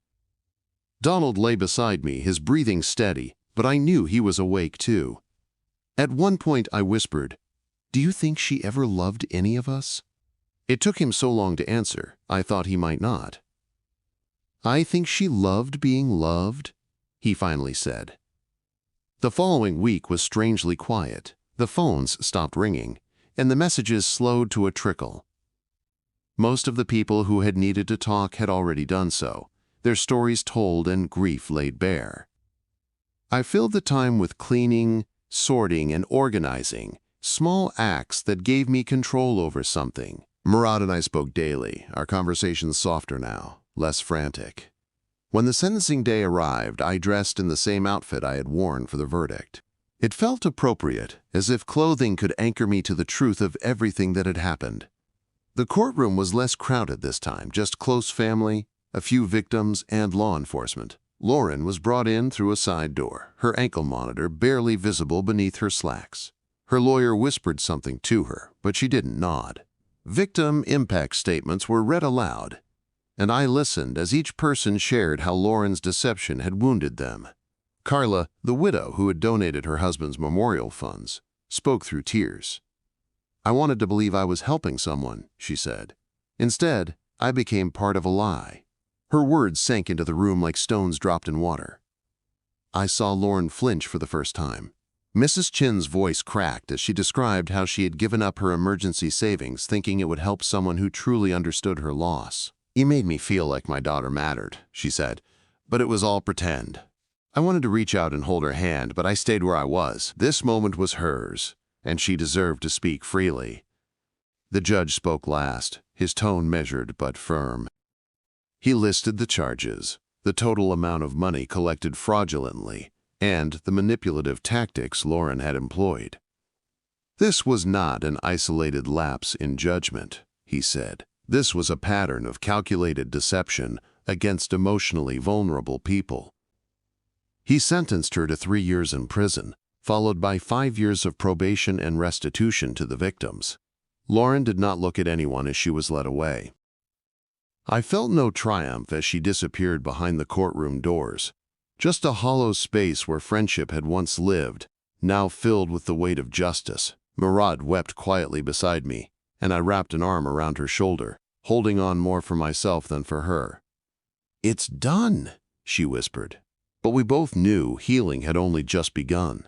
Donald lay beside me, his breathing steady, but I knew he was awake too. At one point I whispered, "Do you think she ever loved any of us?" It took him so long to answer, I thought he might not. "I think she loved being loved," he finally said. The following week was strangely quiet. The phones stopped ringing, and the messages slowed to a trickle. Most of the people who had needed to talk had already done so, their stories told and grief laid bare. I filled the time with cleaning, sorting, and organizing, small acts that gave me control over something. Murad and I spoke daily, our conversations softer now, less frantic. When the sentencing day arrived, I dressed in the same outfit I had worn for the verdict. It felt appropriate, as if clothing could anchor me to the truth of everything that had happened. The courtroom was less crowded this time, just close family, a few victims, and law enforcement. Lauren was brought in through a side door, her ankle monitor barely visible beneath her slacks. Her lawyer whispered something to her, but she didn't nod. Victim impact statements were read aloud, and I listened as each person shared how Lauren's deception had wounded them. Carla, the widow who had donated her husband's memorial funds, spoke through tears. "I wanted to believe I was helping someone," she said. "Instead, I became part of a lie." Her words sank into the room like stones dropped in water. I saw Lauren flinch for the first time. Mrs. Chin's voice cracked as she described how she had given up her emergency savings thinking it would help someone who truly understood her loss. "You made me feel like my daughter mattered," she said, "but it was all pretend." I wanted to reach out and hold her hand, but I stayed where I was. This moment was hers, and she deserved to speak freely. The judge spoke last, his tone measured but firm. He listed the charges, the total amount of money collected fraudulently, and the manipulative tactics Lauren had employed. "This was not an isolated lapse in judgment," he said. "This was a pattern of calculated deception against emotionally vulnerable people." He sentenced her to 3 years in prison, followed by 5 years of probation and restitution to the victims. Lauren did not look at anyone as she was led away. I felt no triumph as she disappeared behind the courtroom doors. Just a hollow space where friendship had once lived, now filled with the weight of justice. Murad wept quietly beside me, and I wrapped an arm around her shoulder, holding on more for myself than for her. "It's done," she whispered. But we both knew healing had only just begun.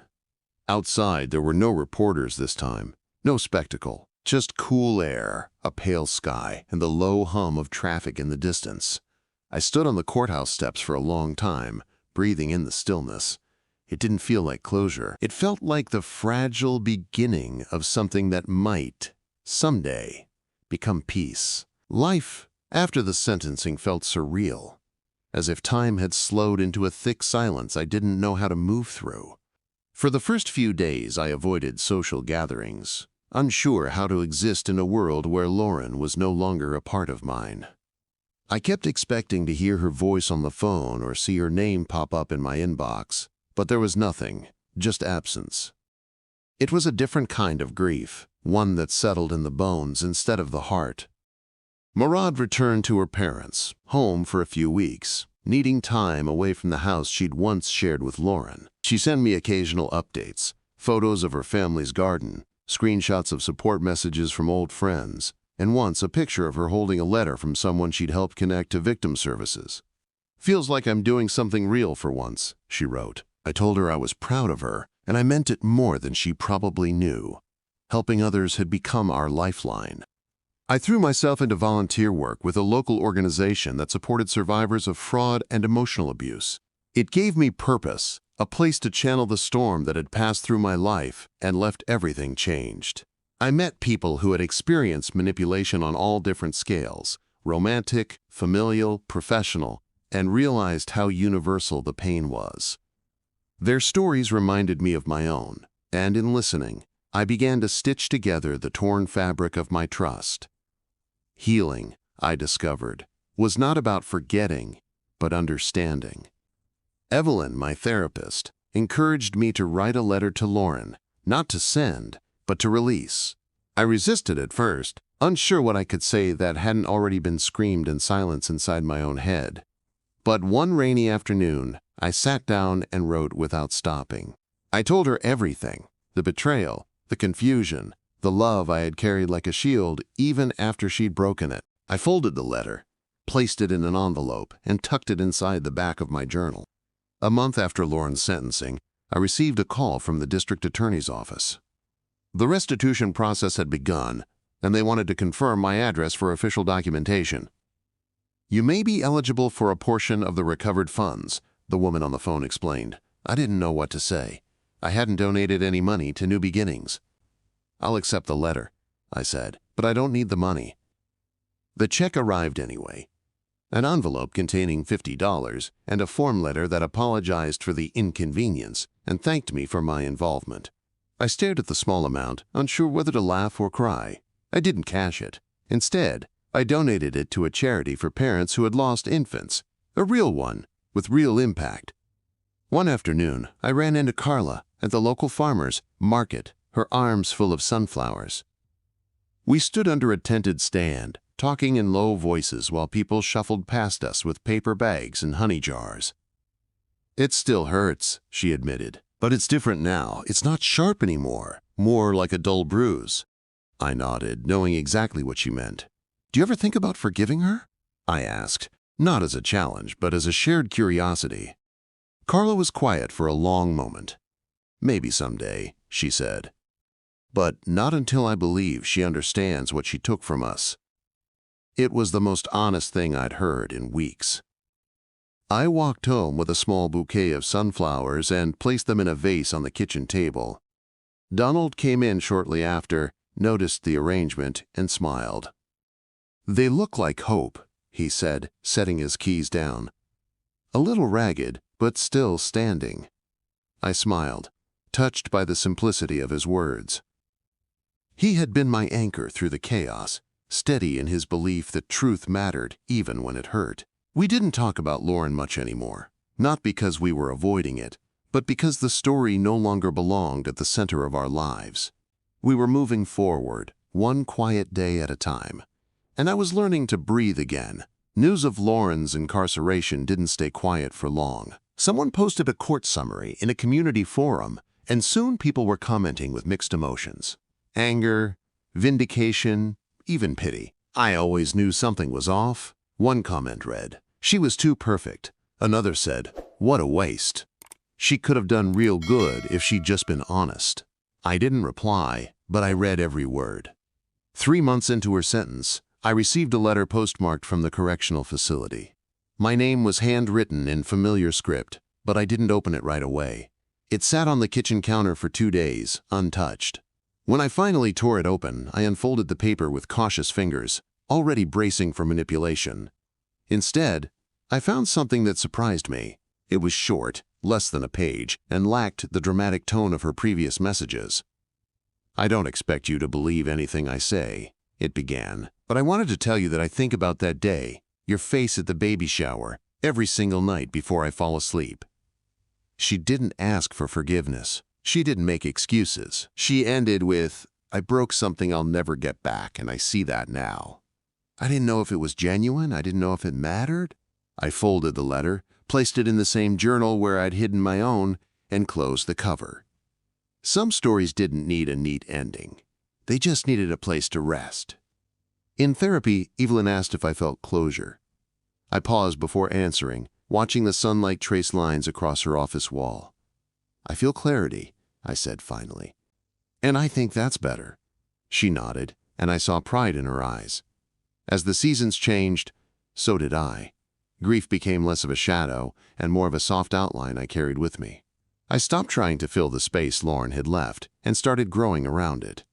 Outside, there were no reporters this time, no spectacle, just cool air, a pale sky, and the low hum of traffic in the distance. I stood on the courthouse steps for a long time, breathing in the stillness. It didn't feel like closure. It felt like the fragile beginning of something that might, someday, become peace. Life, after the sentencing, felt surreal, as if time had slowed into a thick silence I didn't know how to move through. For the first few days, I avoided social gatherings, unsure how to exist in a world where Lauren was no longer a part of mine. I kept expecting to hear her voice on the phone or see her name pop up in my inbox, but there was nothing, just absence. It was a different kind of grief, one that settled in the bones instead of the heart. Murad returned to her parents, home for a few weeks, needing time away from the house she'd once shared with Lauren. She sent me occasional updates, photos of her family's garden, screenshots of support messages from old friends, and once a picture of her holding a letter from someone she'd helped connect to victim services. "Feels like I'm doing something real for once," she wrote. I told her I was proud of her, and I meant it more than she probably knew. Helping others had become our lifeline. I threw myself into volunteer work with a local organization that supported survivors of fraud and emotional abuse. It gave me purpose, a place to channel the storm that had passed through my life and left everything changed. I met people who had experienced manipulation on all different scales, romantic, familial, professional, and realized how universal the pain was. Their stories reminded me of my own, and in listening, I began to stitch together the torn fabric of my trust. Healing, I discovered, was not about forgetting, but understanding. Evelyn, my therapist, encouraged me to write a letter to Lauren, not to send, but to release. I resisted at first, unsure what I could say that hadn't already been screamed in silence inside my own head. But one rainy afternoon, I sat down and wrote without stopping. I told her everything, the betrayal, the confusion, the love I had carried like a shield even after she'd broken it. I folded the letter, placed it in an envelope, and tucked it inside the back of my journal. A month after Lauren's sentencing, I received a call from the district attorney's office. The restitution process had begun, and they wanted to confirm my address for official documentation. "You may be eligible for a portion of the recovered funds," the woman on the phone explained. I didn't know what to say. I hadn't donated any money to New Beginnings. "I'll accept the letter," I said, "but I don't need the money." The check arrived anyway. An envelope containing $50 and a form letter that apologized for the inconvenience and thanked me for my involvement. I stared at the small amount, unsure whether to laugh or cry. I didn't cash it. Instead, I donated it to a charity for parents who had lost infants, a real one, with real impact. One afternoon, I ran into Carla at the local farmer's market, her arms full of sunflowers. We stood under a tented stand, talking in low voices while people shuffled past us with paper bags and honey jars. "It still hurts," she admitted, "but it's different now. It's not sharp anymore, more like a dull bruise." I nodded, knowing exactly what she meant. "Do you ever think about forgiving her?" I asked, not as a challenge, but as a shared curiosity. Carla was quiet for a long moment. "Maybe someday," she said. "But not until I believe she understands what she took from us." It was the most honest thing I'd heard in weeks. I walked home with a small bouquet of sunflowers and placed them in a vase on the kitchen table. Donald came in shortly after, noticed the arrangement, and smiled. "They look like hope," he said, setting his keys down. "A little ragged, but still standing." I smiled, touched by the simplicity of his words. He had been my anchor through the chaos, steady in his belief that truth mattered even when it hurt. We didn't talk about Lauren much anymore, not because we were avoiding it, but because the story no longer belonged at the center of our lives. We were moving forward, one quiet day at a time, and I was learning to breathe again, News of Lauren's incarceration didn't stay quiet for long. Someone posted a court summary in a community forum, and soon people were commenting with mixed emotions. Anger, vindication, even pity. I always knew something was off. One comment read, "She was too perfect." Another said, "What a waste. She could have done real good if she'd just been honest." I didn't reply, but I read every word. 3 months into her sentence, I received a letter postmarked from the correctional facility. My name was handwritten in familiar script, but I didn't open it right away. It sat on the kitchen counter for 2 days, untouched. When I finally tore it open, I unfolded the paper with cautious fingers, already bracing for manipulation. Instead, I found something that surprised me. It was short, less than a page, and lacked the dramatic tone of her previous messages. "I don't expect you to believe anything I say," it began, "but I wanted to tell you that I think about that day, your face at the baby shower, every single night before I fall asleep." She didn't ask for forgiveness. She didn't make excuses. She ended with, "I broke something I'll never get back, and I see that now." I didn't know if it was genuine. I didn't know if it mattered. I folded the letter, placed it in the same journal where I'd hidden my own, and closed the cover. Some stories didn't need a neat ending. They just needed a place to rest. In therapy, Evelyn asked if I felt closure. I paused before answering, watching the sunlight trace lines across her office wall. "I feel clarity," I said finally. "And I think that's better." She nodded, and I saw pride in her eyes. As the seasons changed, so did I. Grief became less of a shadow and more of a soft outline I carried with me. I stopped trying to fill the space Lauren had left and started growing around it.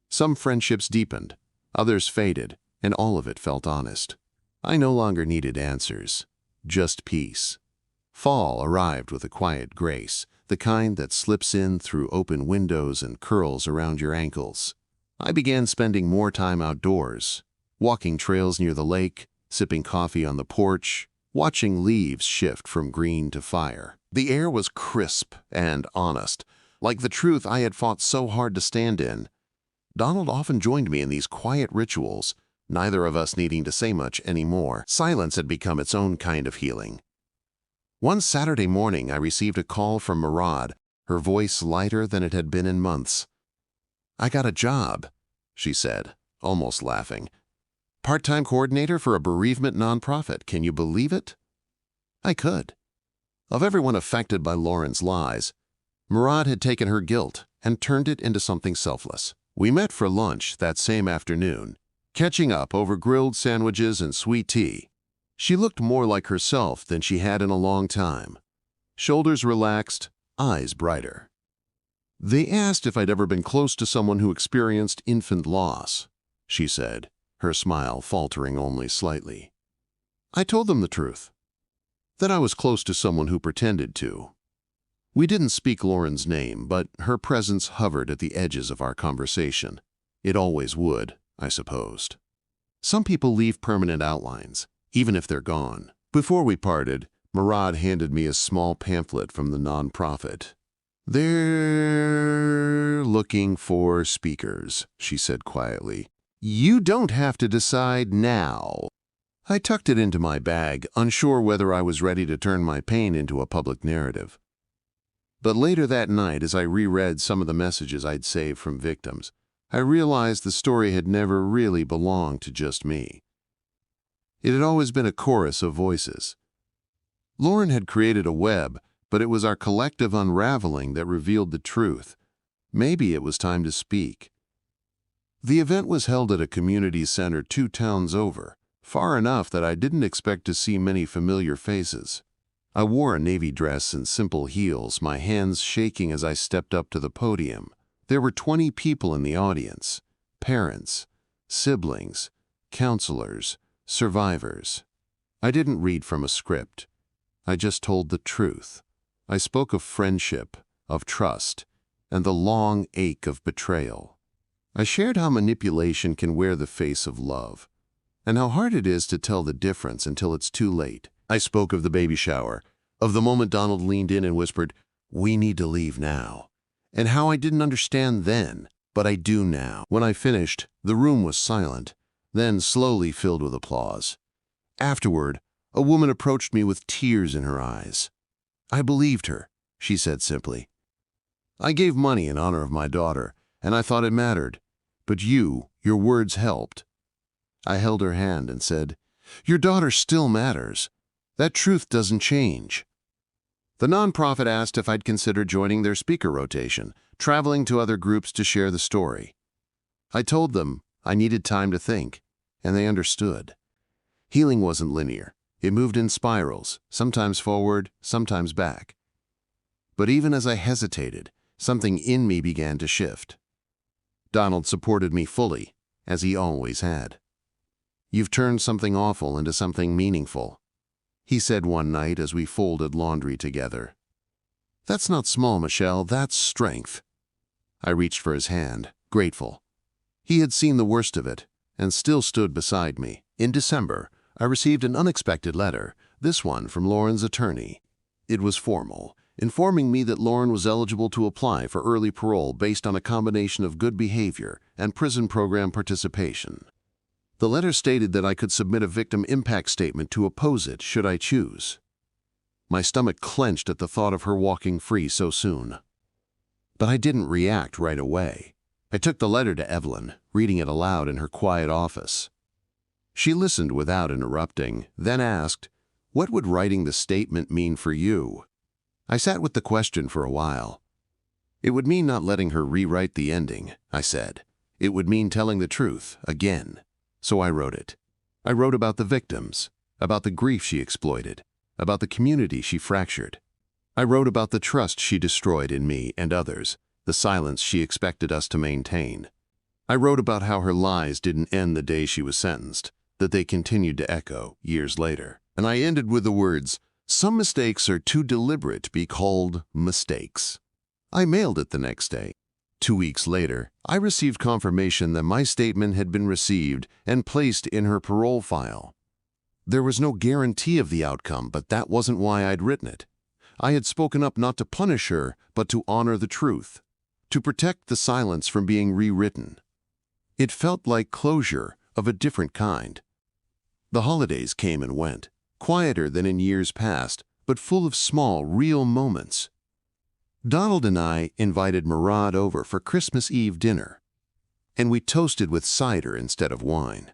Some friendships deepened, others faded, and all of it felt honest. I no longer needed answers, just peace. Fall arrived with a quiet grace, the kind that slips in through open windows and curls around your ankles. I began spending more time outdoors, walking trails near the lake, sipping coffee on the porch, watching leaves shift from green to fire. The air was crisp and honest, like the truth I had fought so hard to stand in. Donald often joined me in these quiet rituals, neither of us needing to say much anymore. Silence had become its own kind of healing. One Saturday morning, I received a call from Murad, her voice lighter than it had been in months. "I got a job," she said, almost laughing. "Part-time coordinator for a bereavement nonprofit. Can you believe it?" I could. Of everyone affected by Lauren's lies, Murad had taken her guilt and turned it into something selfless. We met for lunch that same afternoon, catching up over grilled sandwiches and sweet tea. She looked more like herself than she had in a long time. Shoulders relaxed, eyes brighter. They asked if I'd ever been close to someone who experienced infant loss, she said, her smile faltering only slightly. I told them the truth, that I was close to someone who pretended to. We didn't speak Lauren's name, but her presence hovered at the edges of our conversation. It always would, I supposed. Some people leave permanent outlines, even if they're gone. Before we parted, Murad handed me a small pamphlet from the nonprofit. "They're looking for speakers," she said quietly. "You don't have to decide now." I tucked it into my bag, unsure whether I was ready to turn my pain into a public narrative. But later that night, as I reread some of the messages I'd saved from victims, I realized the story had never really belonged to just me. It had always been a chorus of voices. Lauren had created a web, but it was our collective unraveling that revealed the truth. Maybe it was time to speak. The event was held at a community center 2 towns over, far enough that I didn't expect to see many familiar faces. I wore a navy dress and simple heels, my hands shaking as I stepped up to the podium. There were 20 people in the audience: parents, siblings, counselors, survivors. I didn't read from a script. I just told the truth. I spoke of friendship, of trust, and the long ache of betrayal. I shared how manipulation can wear the face of love, and how hard it is to tell the difference until it's too late. I spoke of the baby shower, of the moment Donald leaned in and whispered, "We need to leave now," and how I didn't understand then, but I do now. When I finished, the room was silent, then slowly filled with applause. Afterward, a woman approached me with tears in her eyes. I believed her, she said simply. I gave money in honor of my daughter, and I thought it mattered. But your words helped. I held her hand and said, "Your daughter still matters. That truth doesn't change." The nonprofit asked if I'd consider joining their speaker rotation, traveling to other groups to share the story. I told them I needed time to think, and they understood. Healing wasn't linear. It moved in spirals, sometimes forward, sometimes back. But even as I hesitated, something in me began to shift. Donald supported me fully, as he always had. "You've turned something awful into something meaningful," he said one night as we folded laundry together. "That's not small, Michelle, that's strength." I reached for his hand, grateful. He had seen the worst of it, and still stood beside me. In December, I received an unexpected letter, this one from Lauren's attorney. It was formal, informing me that Lauren was eligible to apply for early parole based on a combination of good behavior and prison program participation. The letter stated that I could submit a victim impact statement to oppose it should I choose. My stomach clenched at the thought of her walking free so soon. But I didn't react right away. I took the letter to Evelyn, reading it aloud in her quiet office. She listened without interrupting, then asked, "What would writing the statement mean for you?" I sat with the question for a while. "It would mean not letting her rewrite the ending," I said. "It would mean telling the truth, again." So I wrote it. I wrote about the victims, about the grief she exploited, about the community she fractured. I wrote about the trust she destroyed in me and others, the silence she expected us to maintain. I wrote about how her lies didn't end the day she was sentenced, that they continued to echo years later. And I ended with the words, "Some mistakes are too deliberate to be called mistakes." I mailed it the next day. 2 weeks later, I received confirmation that my statement had been received and placed in her parole file. There was no guarantee of the outcome, but that wasn't why I'd written it. I had spoken up not to punish her, but to honor the truth, to protect the silence from being rewritten. It felt like closure of a different kind. The holidays came and went, quieter than in years past, but full of small, real moments. Donald and I invited Murad over for Christmas Eve dinner, and we toasted with cider instead of wine.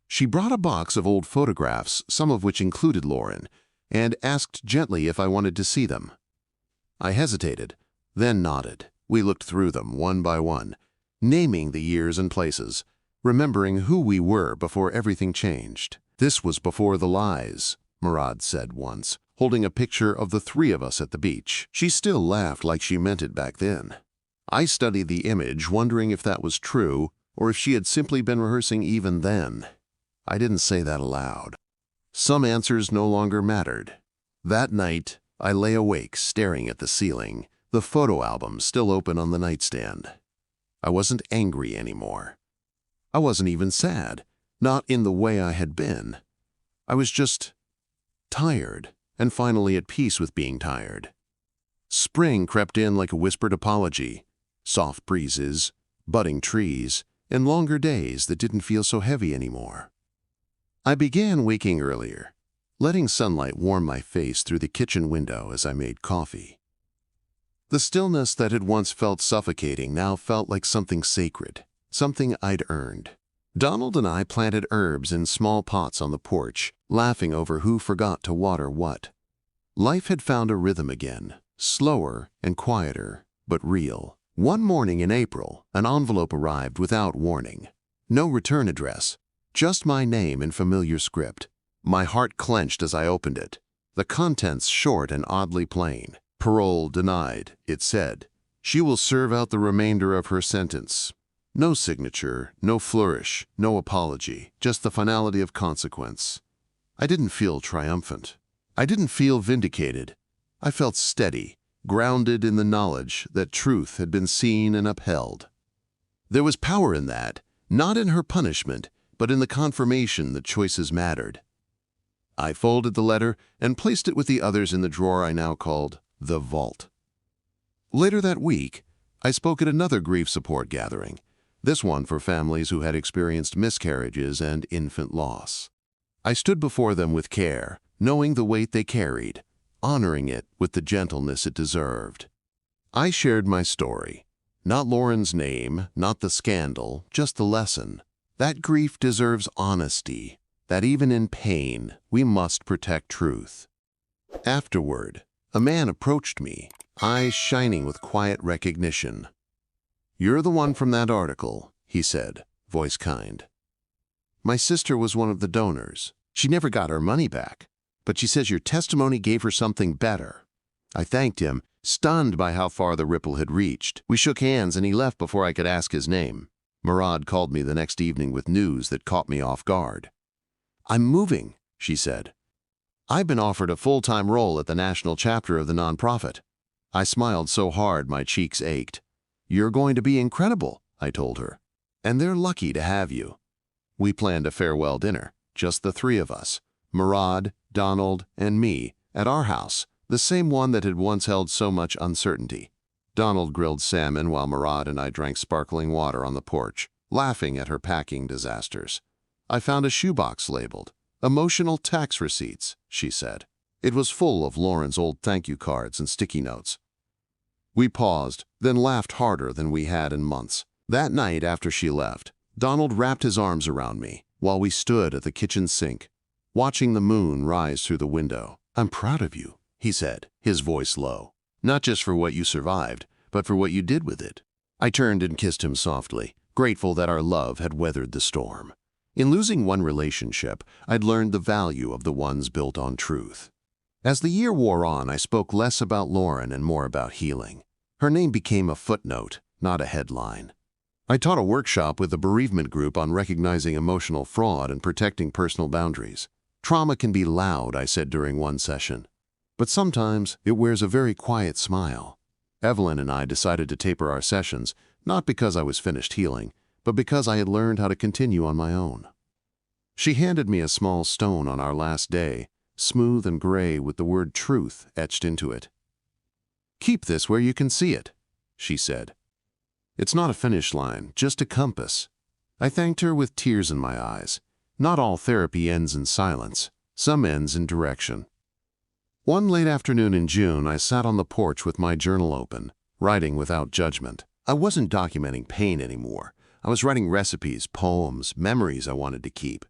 She brought a box of old photographs, some of which included Lauren, and asked gently if I wanted to see them. I hesitated, then nodded. We looked through them one by one, naming the years and places, remembering who we were before everything changed. "This was before the lies," Murad said once, holding a picture of the three of us at the beach. She still laughed like she meant it back then. I studied the image, wondering if that was true, or if she had simply been rehearsing even then. I didn't say that aloud. Some answers no longer mattered. That night, I lay awake staring at the ceiling, the photo album still open on the nightstand. I wasn't angry anymore. I wasn't even sad, not in the way I had been. I was just tired, and finally at peace with being tired. Spring crept in like a whispered apology, soft breezes, budding trees, and longer days that didn't feel so heavy anymore. I began waking earlier, letting sunlight warm my face through the kitchen window as I made coffee. The stillness that had once felt suffocating now felt like something sacred, something I'd earned. Donald and I planted herbs in small pots on the porch, laughing over who forgot to water what. Life had found a rhythm again, slower and quieter, but real. One morning in April, an envelope arrived without warning. No return address, just my name in familiar script. My heart clenched as I opened it. The contents short and oddly plain. "Parole denied," it said. "She will serve out the remainder of her sentence." No signature, no flourish, no apology, just the finality of consequence. I didn't feel triumphant. I didn't feel vindicated. I felt steady, grounded in the knowledge that truth had been seen and upheld. There was power in that, not in her punishment, but in the confirmation that choices mattered. I folded the letter and placed it with the others in the drawer I now called the vault. Later that week, I spoke at another grief support gathering, this one for families who had experienced miscarriages and infant loss. I stood before them with care, knowing the weight they carried, honoring it with the gentleness it deserved. I shared my story. Not Lauren's name, not the scandal, just the lesson. That grief deserves honesty, that even in pain, we must protect truth. Afterward, a man approached me, eyes shining with quiet recognition. "You're the one from that article," he said, voice kind. "My sister was one of the donors. She never got her money back, but she says your testimony gave her something better." I thanked him, stunned by how far the ripple had reached. We shook hands and he left before I could ask his name. Murad called me the next evening with news that caught me off guard. "I'm moving," she said. "I've been offered a full-time role at the national chapter of the nonprofit." I smiled so hard my cheeks ached. "You're going to be incredible," I told her. "And they're lucky to have you." We planned a farewell dinner, just the three of us, Murad, Donald, and me, at our house, the same one that had once held so much uncertainty. Donald grilled salmon while Murad and I drank sparkling water on the porch, laughing at her packing disasters. I found a shoebox labeled, "Emotional tax receipts," she said. It was full of Lauren's old thank you cards and sticky notes. We paused, then laughed harder than we had in months. That night after she left, Donald wrapped his arms around me while we stood at the kitchen sink, watching the moon rise through the window. "I'm proud of you," he said, his voice low. "Not just for what you survived, but for what you did with it." I turned and kissed him softly, grateful that our love had weathered the storm. In losing one relationship, I'd learned the value of the ones built on truth. As the year wore on, I spoke less about Lauren and more about healing. Her name became a footnote, not a headline. I taught a workshop with a bereavement group on recognizing emotional fraud and protecting personal boundaries. "Trauma can be loud," I said during one session, "but sometimes it wears a very quiet smile." Evelyn and I decided to taper our sessions, not because I was finished healing, but because I had learned how to continue on my own. She handed me a small stone on our last day, smooth and gray with the word truth etched into it. "Keep this where you can see it," she said. "It's not a finish line, just a compass." I thanked her with tears in my eyes. Not all therapy ends in silence. Some ends in direction. One late afternoon in June, I sat on the porch with my journal open, writing without judgment. I wasn't documenting pain anymore. I was writing recipes, poems, memories I wanted to keep.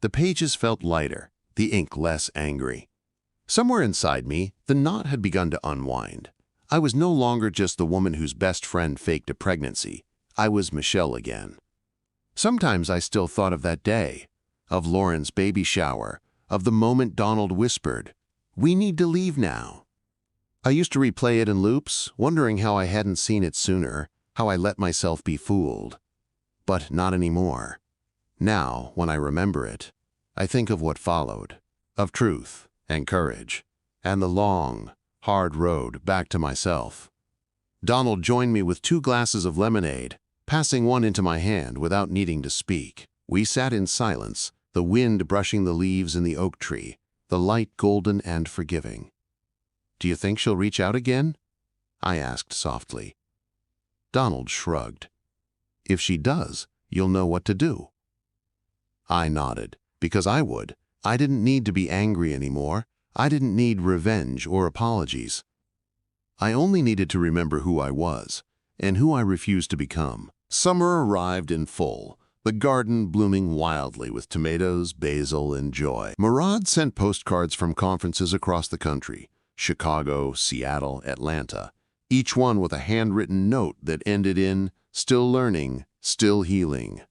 The pages felt lighter, the ink less angry. Somewhere inside me, the knot had begun to unwind. I was no longer just the woman whose best friend faked a pregnancy. I was Michelle again. Sometimes I still thought of that day, of Lauren's baby shower, of the moment Donald whispered, "We need to leave now." I used to replay it in loops, wondering how I hadn't seen it sooner, how I let myself be fooled. But not anymore. Now, when I remember it, I think of what followed, of truth and courage, and the long, hard road back to myself. Donald joined me with 2 glasses of lemonade, passing one into my hand without needing to speak. We sat in silence, the wind brushing the leaves in the oak tree, the light golden and forgiving. "Do you think she'll reach out again?" I asked softly. Donald shrugged. "If she does, you'll know what to do." I nodded, because I would. I didn't need to be angry anymore. I didn't need revenge or apologies. I only needed to remember who I was, and who I refused to become. Summer arrived in full, the garden blooming wildly with tomatoes, basil, and joy. Murad sent postcards from conferences across the country, Chicago, Seattle, Atlanta, each one with a handwritten note that ended in, "Still learning, still healing."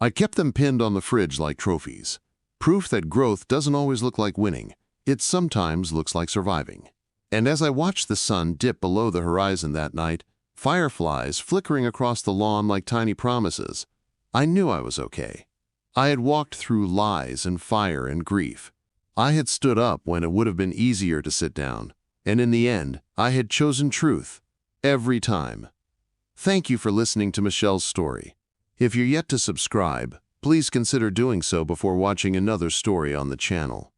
I kept them pinned on the fridge like trophies, proof that growth doesn't always look like winning. It sometimes looks like surviving. And as I watched the sun dip below the horizon that night, fireflies flickering across the lawn like tiny promises, I knew I was okay. I had walked through lies and fire and grief. I had stood up when it would have been easier to sit down. And in the end, I had chosen truth. Every time. Thank you for listening to Michelle's story. If you're yet to subscribe, please consider doing so before watching another story on the channel.